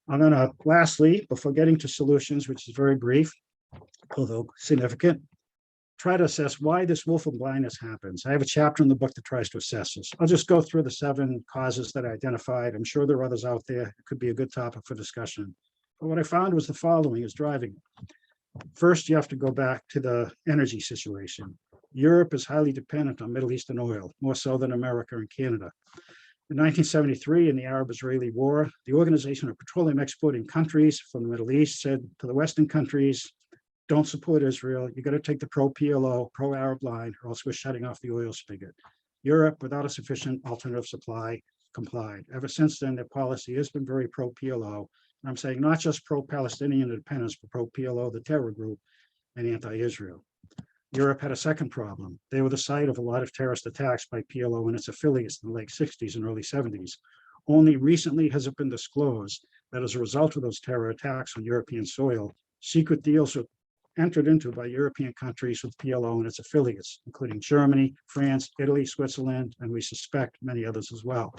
I'm going to, lastly, before getting to solutions, which is very brief, although significant, try to assess why this willful blindness happens. I have a chapter in the book that tries to assess this. I'll just go through the 7 causes that I identified. I'm sure there are others out there. It could be a good topic for discussion. But what I found was the following is driving. First, you have to go back to the energy situation. Europe is highly dependent on Middle Eastern oil, more so than America and Canada. In 1973, in the Arab-Israeli War, the Organization of Petroleum Exporting Countries from the Middle East said to the Western countries, don't support Israel. You got to take the pro-PLO, pro-Arab line, or else we're shutting off the oil spigot. Europe, without a sufficient alternative supply, complied. Ever since then, their policy has been very pro-PLO. And I'm saying not just pro-Palestinian independence, but pro-PLO, the terror group, and anti-Israel. Europe had a second problem. They were the site of a lot of terrorist attacks by PLO and its affiliates in the late 60s and early 70s. Only recently has it been disclosed that as a result of those terror attacks on European soil, secret deals were entered into by European countries with PLO and its affiliates, including Germany, France, Italy, Switzerland, and we suspect many others as well.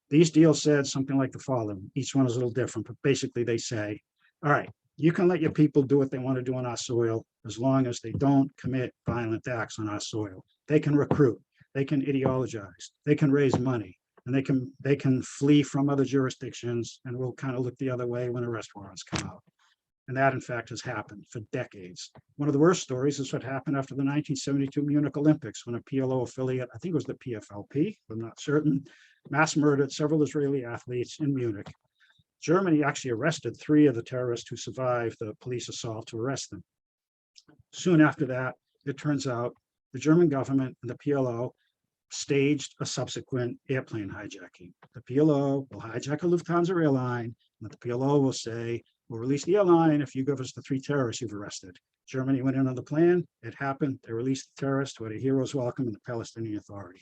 These deals said something like the following. Each one is a little different, but basically they say, all right, you can let your people do what they want to do on our soil as long as they don't commit violent acts on our soil. They can recruit, they can ideologize, they can raise money, and they can flee from other jurisdictions, and we'll kind of look the other way when arrest warrants come out. And that, in fact, has happened for decades. One of the worst stories is what happened after the 1972 Munich Olympics, when a PLO affiliate, I think it was the PFLP, I'm not certain, mass murdered several Israeli athletes in Munich. Germany actually arrested 3 of the terrorists who survived the police assault to arrest them. Soon after that, it turns out the German government and the PLO staged a subsequent airplane hijacking. The PLO will hijack a Lufthansa airline, and the PLO will say, we'll release the airline if you give us the 3 terrorists you've arrested. Germany went in on the plan. It happened. They released the terrorists who had a hero's welcome in the Palestinian Authority.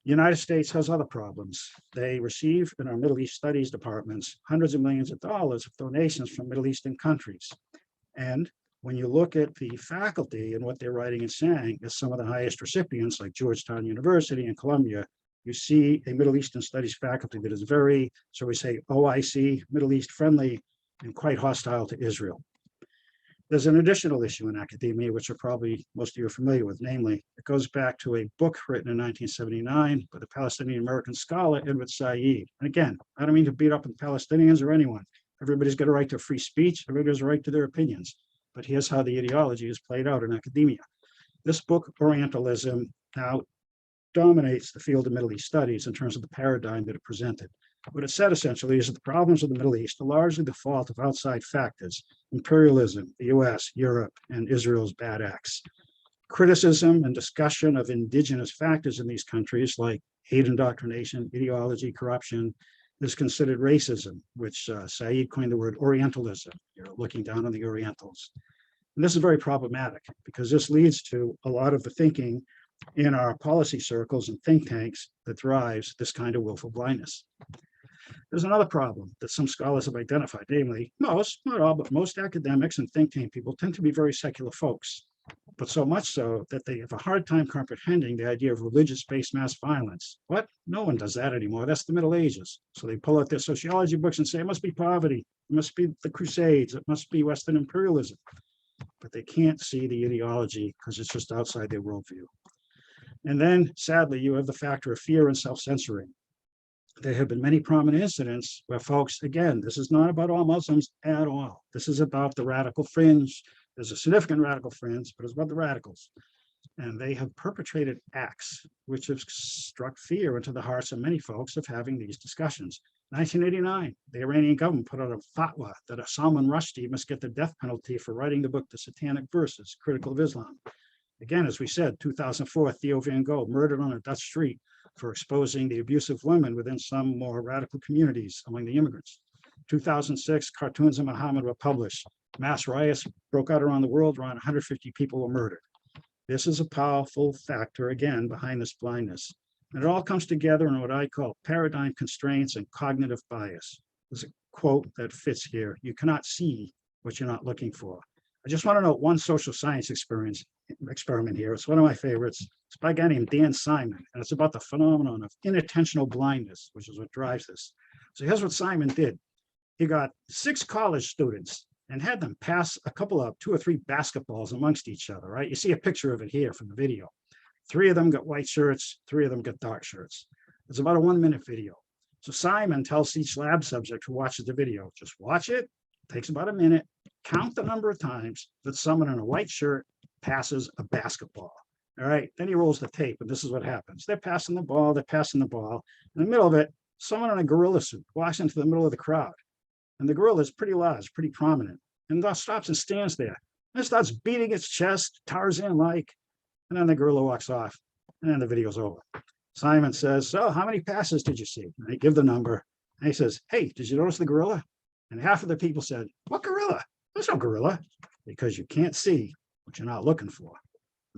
The United States has other problems. They receive in our Middle East studies departments hundreds of millions of dollars of donations from Middle Eastern countries. And when you look at the faculty and what they're writing and saying, as some of the highest recipients like Georgetown University and Columbia, you see a Middle Eastern studies faculty that is very, so we say OIC, Middle East friendly, and quite hostile to Israel. There's an additional issue in academia, which are probably most of you are familiar with, namely, it goes back to a book written in 1979 by the Palestinian-American scholar Edward Said. And again, I don't mean to beat up on Palestinians or anyone. Everybody's got a right to free speech. Everybody has a right to their opinions. But here's how the ideology is played out in academia. This book, Orientalism, now dominates the field of Middle East studies in terms of the paradigm that it presented. What it said essentially is that the problems of the Middle East are largely the fault of outside factors, imperialism, the US, Europe, and Israel's bad acts. Criticism and discussion of indigenous factors in these countries like hate indoctrination, ideology, corruption, is considered racism, which Said coined the word Orientalism. You're looking down on the Orientals. And this is very problematic because this leads to a lot of the thinking in our policy circles and think tanks that drives this kind of willful blindness. There's another problem that some scholars have identified, namely most, not all, but most academics and think tank people tend to be very secular folks. but so much so that they have a hard time comprehending the idea of religious-based mass violence. What? No one does that anymore. That's the Middle Ages. So they pull out their sociology books and say, it must be poverty, it must be the Crusades, it must be Western imperialism. But they can't see the ideology because it's just outside their worldview. And then, sadly, you have the factor of fear and self-censoring. There have been many prominent incidents where folks, again, this is not about all Muslims at all. This is about the radical fringe. There's a significant radical fringe, but it's about the radicals. And they have perpetrated acts which have struck fear into the hearts of many folks of having these discussions. 1989, the Iranian government put out a fatwa that Salman Rushdie must get the death penalty for writing the book, The Satanic Verses, Critical of Islam. Again, as we said, 2004, Theo Van Gogh murdered on a Dutch street for exposing the abuse of women within some more radical communities among the immigrants. 2006, cartoons of Muhammad were published. Mass riots broke out around the world, around 150 people were murdered. This is a powerful factor, again, behind this blindness. And it all comes together in what I call paradigm constraints and cognitive bias. There's a quote that fits here. You cannot see what you're not looking for. I just want to note one social science experiment here. It's one of my favorites. It's by a guy named Dan Simon, and it's about the phenomenon of inattentional blindness, which is what drives this. So here's what Simon did. He got 6 college students and had them pass a couple of 2 or 3 basketballs amongst each other, right? You see a picture of it here from the video. 3 of them got white shirts, 3 of them got dark shirts. It's about a 1-minute video. So Simon tells each lab subject who watches the video, just watch it, takes about a minute, count the number of times that someone in a white shirt passes a basketball. All right, then he rolls the tape, and this is what happens. They're passing the ball, they're passing the ball. In the middle of it, someone in a gorilla suit walks into the middle of the crowd. And the gorilla is pretty large, pretty prominent, and thus stops and stands there and starts beating its chest, Tarzan-like, and then the gorilla walks off, and then the video's over. Simon says, so how many passes did you see? And they give the number, and he says, hey, did you notice the gorilla? And half of the people said, what gorilla? There's no gorilla, because you can't see what you're not looking for.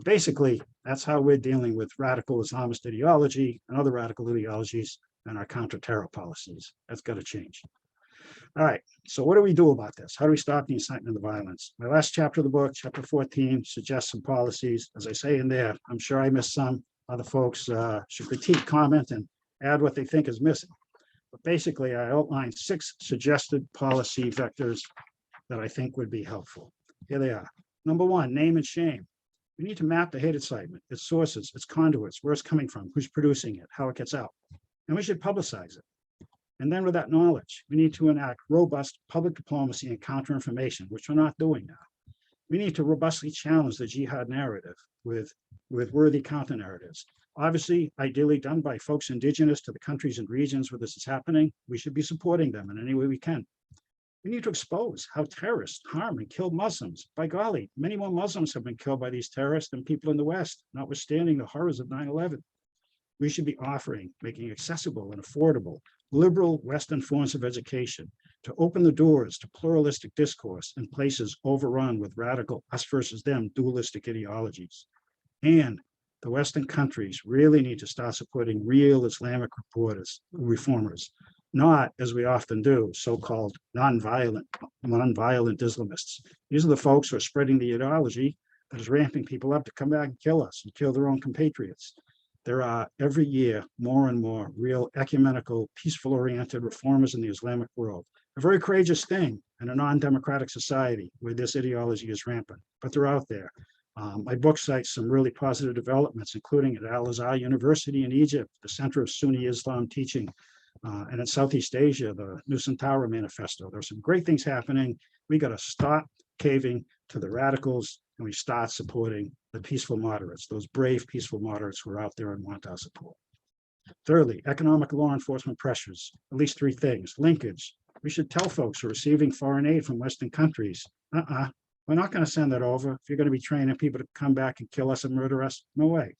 Basically, that's how we're dealing with radical Islamist ideology and other radical ideologies and our counter-terror policies. That's got to change. All right, so what do we do about this? How do we stop the incitement of violence? My last chapter of the book, chapter 14, suggests some policies. As I say in there, I'm sure I missed some. Other folks should critique, comment, and add what they think is missing. But basically, I outlined 6 suggested policy vectors that I think would be helpful. Here they are. Number 1, name and shame. We need to map the hate incitement, its sources, its conduits, where it's coming from, who's producing it, how it gets out. And we should publicize it. And then with that knowledge, we need to enact robust public diplomacy and counterinformation, which we're not doing now. We need to robustly challenge the jihad narrative with worthy counter narratives. Obviously, ideally done by folks indigenous to the countries and regions where this is happening. We should be supporting them in any way we can. We need to expose how terrorists harm and kill Muslims. By golly, many more Muslims have been killed by these terrorists than people in the West, notwithstanding the horrors of 9/11. We should be offering, making accessible and affordable, liberal Western forms of education to open the doors to pluralistic discourse in places overrun with radical us versus them dualistic ideologies. And the Western countries really need to start supporting real Islamic reformers, not, as we often do, so-called nonviolent Islamists. These are the folks who are spreading the ideology that is ramping people up to come back and kill us and kill their own compatriots. There are every year more and more real ecumenical, peaceful-oriented reformers in the Islamic world. A very courageous thing in a non-democratic society where this ideology is rampant, but they're out there. My book cites some really positive developments, including at Al-Azhar University in Egypt, the center of Sunni Islam teaching, and in Southeast Asia, the Nusantara Manifesto. There's some great things happening. We got to stop caving to the radicals, and we start supporting the peaceful moderates, those brave peaceful moderates who are out there and want our support. Thirdly, economic law enforcement pressures, at least 3 things. Linkage. We should tell folks who are receiving foreign aid from Western countries, we're not going to send that over. If you're going to be training people to come back and kill us and murder us, no way.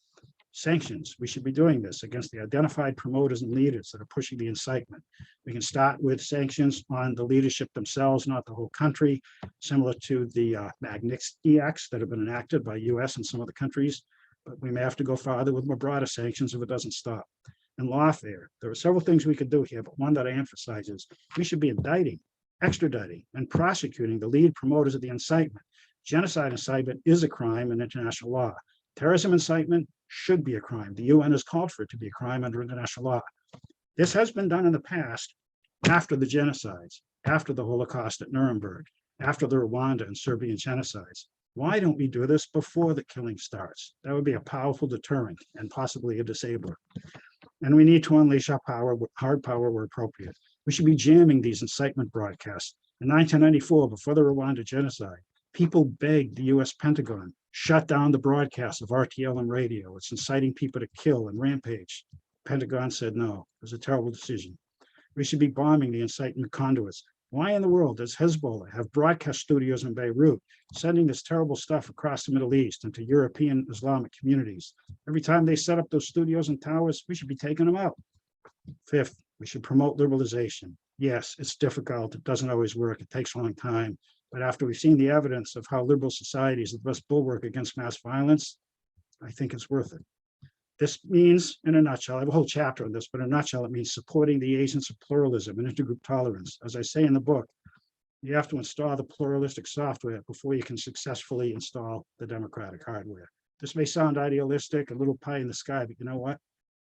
Sanctions, we should be doing this against the identified promoters and leaders that are pushing the incitement. We can start with sanctions on the leadership themselves, not the whole country, similar to the Magnitsky Acts that have been enacted by US and some other countries, but we may have to go farther with more broader sanctions if it doesn't stop. And lawfare, there are several things we could do here, but one that I emphasize is we should be indicting, extraditing, and prosecuting the lead promoters of the incitement. Genocide incitement is a crime in international law. Terrorism incitement should be a crime. The UN has called for it to be a crime under international law. This has been done in the past after the genocides, after the Holocaust at Nuremberg, after the Rwanda and Serbian genocides. Why don't we do this before the killing starts? That would be a powerful deterrent and possibly a disabler. And we need to unleash our power, hard power where appropriate. We should be jamming these incitement broadcasts. In 1994, before the Rwanda genocide, people begged the US Pentagon, shut down the broadcast of RTL and radio. It's inciting people to kill and rampage. Pentagon said no. It was a terrible decision. We should be bombing the incitement conduits. Why in the world does Hezbollah have broadcast studios in Beirut, sending this terrible stuff across the Middle East into European Islamic communities? Every time they set up those studios and towers, we should be taking them out. Fifth, we should promote liberalization. Yes, it's difficult. It doesn't always work. It takes a long time. But after we've seen the evidence of how liberal societies are the best bulwark against mass violence, I think it's worth it. This means, in a nutshell, I have a whole chapter on this, but in a nutshell, it means supporting the agents of pluralism and intergroup tolerance. As I say in the book, you have to install the pluralistic software before you can successfully install the democratic hardware. This may sound idealistic, a little pie in the sky, but you know what?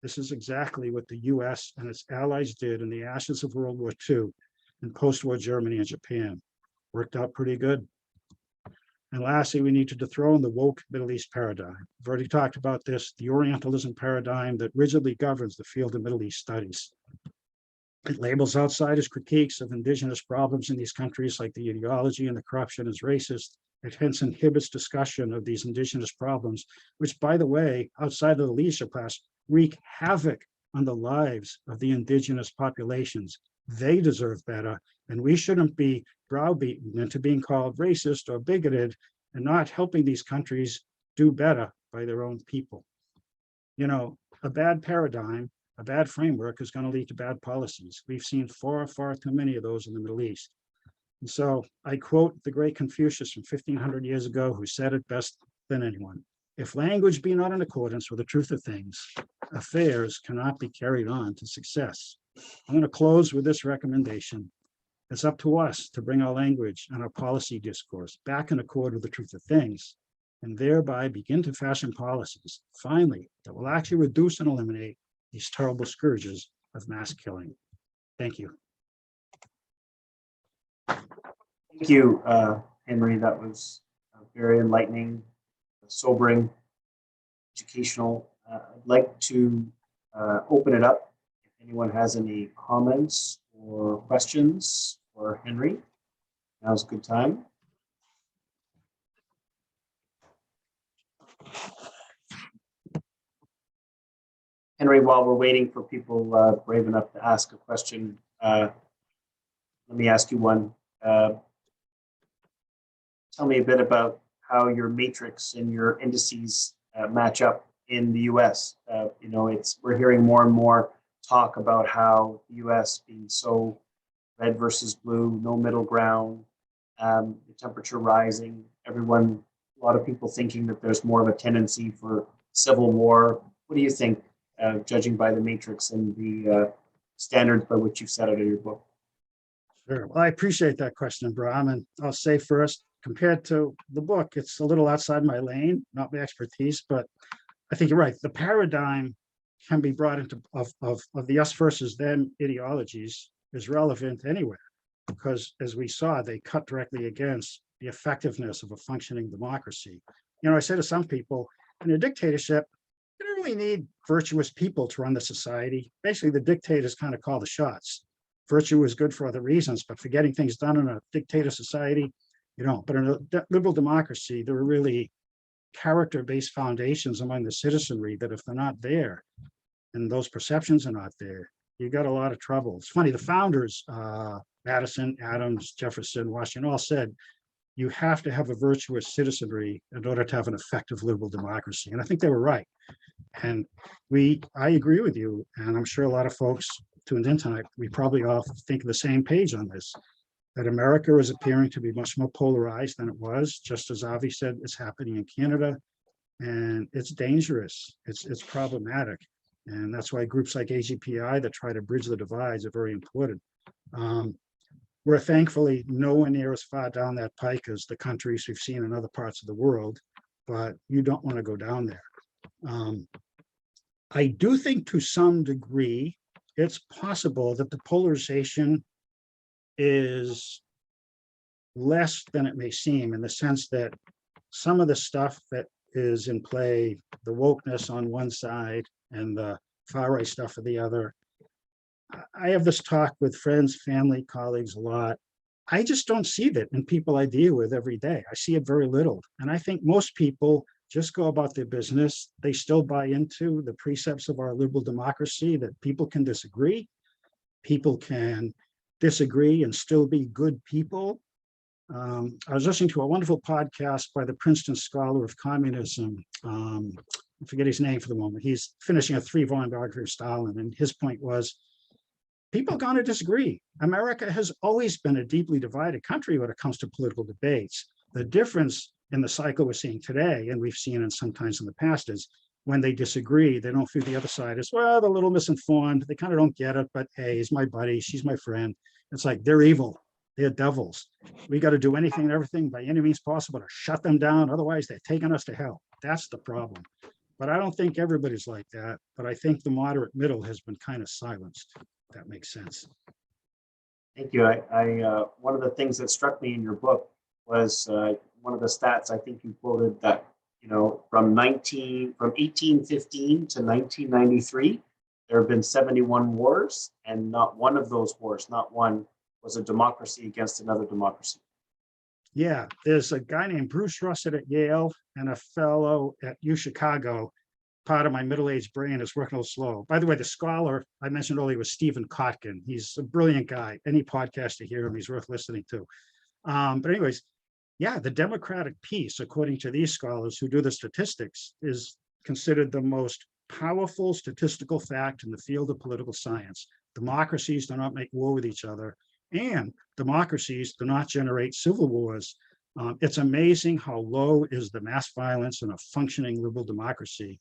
This is exactly what the US and its allies did in the ashes of World War II in post-war Germany and Japan. Worked out pretty good. And lastly, we need to dethrone the woke Middle East paradigm. I've already talked about this, the Orientalism paradigm that rigidly governs the field of Middle East studies. It labels outsiders' critiques of indigenous problems in these countries like the ideology and the corruption as racist. It hence inhibits discussion of these indigenous problems, which, by the way, outside of the leadership class, wreak havoc on the lives of the indigenous populations. They deserve better, and we shouldn't be browbeaten into being called racist or bigoted and not helping these countries do better by their own people. You know, a bad paradigm, a bad framework is going to lead to bad policies. We've seen far, far too many of those in the Middle East. And so I quote the great Confucius from 1500 years ago, who said it best than anyone: if language be not in accordance with the truth of things, affairs cannot be carried on to success. I'm going to close with this recommendation. It's up to us to bring our language and our policy discourse back in accord with the truth of things, and thereby begin to fashion policies, finally, that will actually reduce and eliminate these terrible scourges of mass killing. Thank you. Thank you, Henry. That was very enlightening, sobering, educational. I'd like to open it up. If anyone has any comments or questions for Henry, now's a good time. Henry, while we're waiting for people brave enough to ask a question, let me ask you one. Tell me a bit about how your matrix and your indices match up in the US. You know, we're hearing more and more talk about how the US being so red versus blue, no middle ground, the temperature rising, a lot of people thinking that there's more of a tendency for civil war. What do you think, judging by the matrix and the standards by which you've set out in your book? Sure. Well, I appreciate that question, Bram. And I'll say first, compared to the book, it's a little outside my lane, not my expertise, but I think you're right. The paradigm can be brought into of the us versus them ideologies is relevant anywhere, because as we saw, they cut directly against the effectiveness of a functioning democracy. You know, I say to some people, in a dictatorship, you don't really need virtuous people to run the society. Basically, the dictators kind of call the shots. Virtue is good for other reasons, but for getting things done in a dictator society, you don't. But in a liberal democracy, there are really character-based foundations among the citizenry that if they're not there, and those perceptions are not there, you got a lot of trouble. It's funny, the founders, Madison, Adams, Jefferson, Washington, all said, you have to have a virtuous citizenry in order to have an effective liberal democracy. And I think they were right. And I agree with you, and I'm sure a lot of folks tuned in tonight, we probably all think the same page on this, that America is appearing to be much more polarized than it was, just as Avi said, it's happening in Canada, and it's dangerous, it's problematic. And that's why groups like AGPI that try to bridge the divides are very important. we're thankfully nowhere near as far down that pike as the countries we've seen in other parts of the world, but you don't want to go down there. I do think to some degree, it's possible that the polarization is less than it may seem, in the sense that some of the stuff that is in play, the wokeness on one side and the far right stuff on the other. I have this talk with friends, family, colleagues a lot. I just don't see that in people I deal with every day. I see it very little. And I think most people just go about their business. They still buy into the precepts of our liberal democracy, that people can disagree. People can disagree and still be good people. I was listening to a wonderful podcast by the Princeton scholar of communism. I forget his name for the moment. He's finishing a 3-volume biography of Stalin, and his point was, people are going to disagree. America has always been a deeply divided country when it comes to political debates. The difference in the cycle we're seeing today, and we've seen it sometimes in the past, is when they disagree, they don't view the other side as, well, they're a little misinformed. They kind of don't get it, but hey, he's my buddy, she's my friend. It's like, they're evil. They're devils. We got to do anything and everything by any means possible to shut them down. Otherwise, they're taking us to hell. That's the problem. But I don't think everybody's like that. But I think the moderate middle has been kind of silenced. If that makes sense. Thank you. One of the things that struck me in your book was one of the stats I think you quoted, that from 1815 to 1993, there have been 71 wars, and not one of those wars, not one, was a democracy against another democracy. Yeah, there's a guy named Bruce Russett at Yale and a fellow at UChicago. Part of my middle-aged brain is working a little slow. By the way, the scholar I mentioned earlier was Stephen Kotkin. He's a brilliant guy. Any podcast to hear him, he's worth listening to. But anyways, yeah, the democratic peace, according to these scholars who do the statistics, is considered the most powerful statistical fact in the field of political science. Democracies do not make war with each other, and democracies do not generate civil wars. It's amazing how low is the mass violence in a functioning liberal democracy.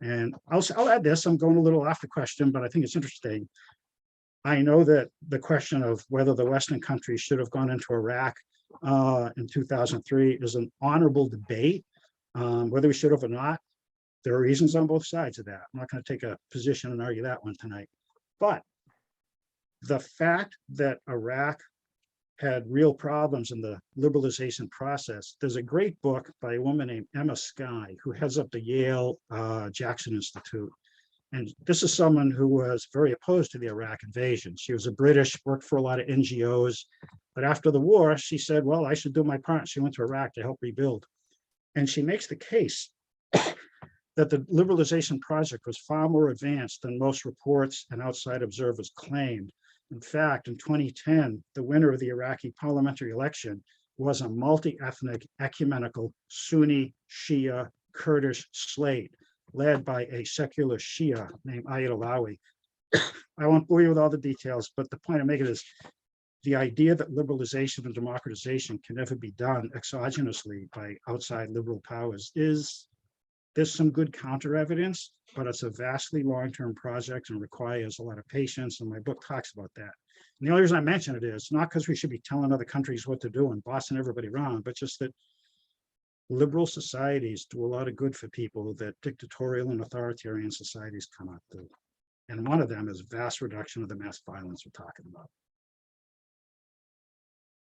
And I'll add this, I'm going a little off the question, but I think it's interesting. I know that the question of whether the Western countries should have gone into Iraq in 2003 is an honorable debate. Whether we should have or not, there are reasons on both sides of that. I'm not going to take a position and argue that one tonight. But the fact that Iraq had real problems in the liberalization process, there's a great book by a woman named Emma Skye, who heads up the Yale Jackson Institute. And this is someone who was very opposed to the Iraq invasion. She was a British, worked for a lot of NGOs. But after the war, she said, well, I should do my part. She went to Iraq to help rebuild. And she makes the case that the liberalization project was far more advanced than most reports and outside observers claimed. In fact, in 2010, the winner of the Iraqi parliamentary election was a multi-ethnic, ecumenical, Sunni, Shia, Kurdish slate, led by a secular Shia named Ayatollah. I won't bore you with all the details, but the point I'm making is the idea that liberalization and democratization can never be done exogenously by outside liberal powers there's some good counter evidence, but it's a vastly long-term project and requires a lot of patience. And my book talks about that. And the only reason I mention it is not because we should be telling other countries what to do and bossing everybody around, but just that liberal societies do a lot of good for people that dictatorial and authoritarian societies cannot do. And one of them is vast reduction of the mass violence we're talking about.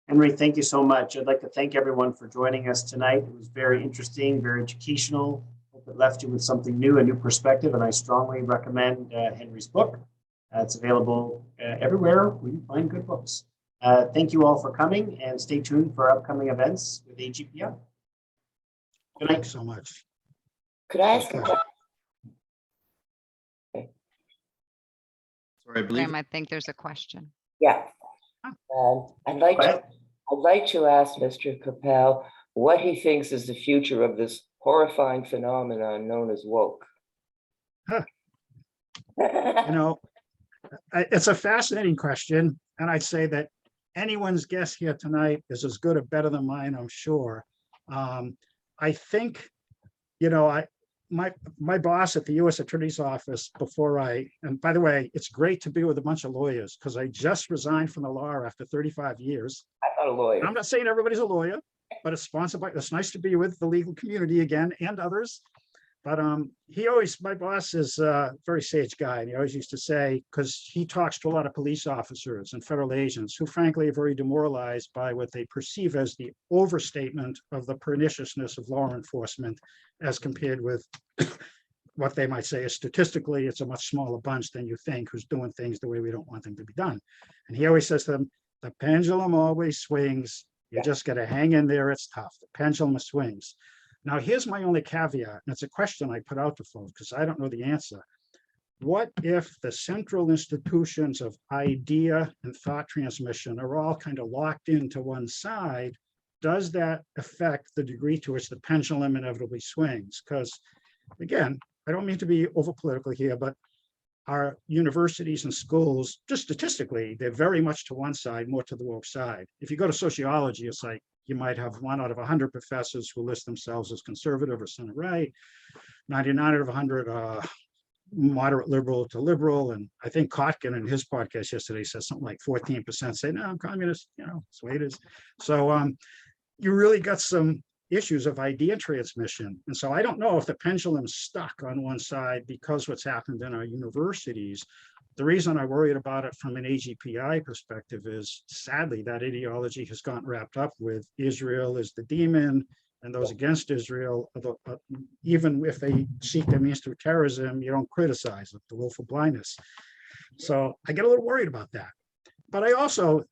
Henry, thank you so much. I'd like to thank everyone for joining us tonight. It was very interesting, very educational. Hope it left you with something new, a new perspective, and I strongly recommend Henry's book. It's available everywhere where you find good books. Thank you all for coming, and stay tuned for upcoming events with AGPI. Good night. Thanks so much. Could I ask a question? Sorry, I believe. Graham, I think there's a question. Yeah. I'd like to ask Mr. Kopel what he thinks is the future of this horrifying phenomenon known as woke. You know, it's a fascinating question. And I'd say that anyone's guess here tonight is as good or better than mine, I'm sure. I think, you know, my boss at the U.S. Attorney's Office and by the way, it's great to be with a bunch of lawyers because I just resigned from the law after 35 years. I'm not a lawyer. I'm not saying everybody's a lawyer, but it's sponsored by, it's nice to be with the legal community again and others. But my boss is a very sage guy. And he always used to say, because he talks to a lot of police officers and federal agents who frankly are very demoralized by what they perceive as the overstatement of the perniciousness of law enforcement as compared with what they might say is statistically, it's a much smaller bunch than you think who's doing things the way we don't want them to be done. And he always says to them, the pendulum always swings. You just got to hang in there. It's tough. The pendulum swings. Now, here's my only caveat, and it's a question I put out to folks because I don't know the answer. What if the central institutions of idea and thought transmission are all kind of locked into one side? Does that affect the degree to which the pendulum inevitably swings? Because, again, I don't mean to be over political here, but our universities and schools, just statistically, they're very much to one side, more to the woke side. If you go to sociology, it's like you might have 1 out of 100 professors who list themselves as conservative or center right, 99 out of 100 moderate liberal to liberal. And I think Kotkin in his podcast yesterday said something like 14% say, no, I'm communist, that's the way it is. So you really got some issues of idea transmission. And so I don't know if the pendulum's stuck on one side because what's happened in our universities. The reason I worried about it from an AGPI perspective is sadly that ideology has gotten wrapped up with Israel is the demon and those against Israel, even if they seek their means through terrorism, you don't criticize it, the willful blindness. So I get a little worried about that. But I also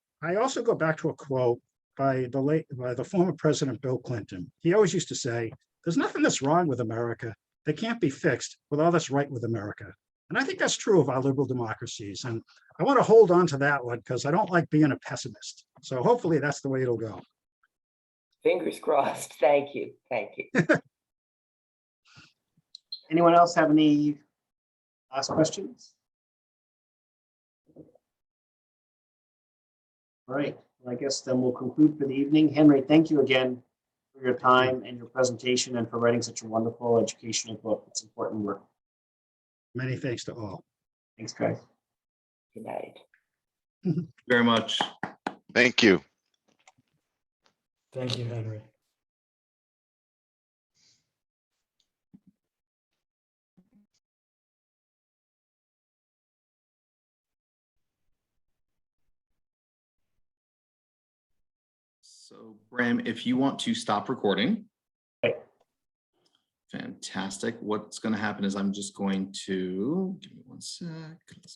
go back to a quote by the former President Bill Clinton. He always used to say, there's nothing that's wrong with America that can't be fixed with all that's right with America. And I think that's true of our liberal democracies. And I want to hold on to that one because I don't like being a pessimist. So hopefully that's the way it'll go. Fingers crossed. Thank you. Thank you. Anyone else have any last questions? All right, well, I guess then we'll conclude for the evening. Henry, thank you again for your time and your presentation and for writing such a wonderful educational book. It's important work. Many thanks to all. Thanks, guys. Good night. Very much. Thank you. Thank you, Henry. So Bram, if you want to stop recording. Okay. Fantastic. What's going to happen is I'm just going to give me one sec.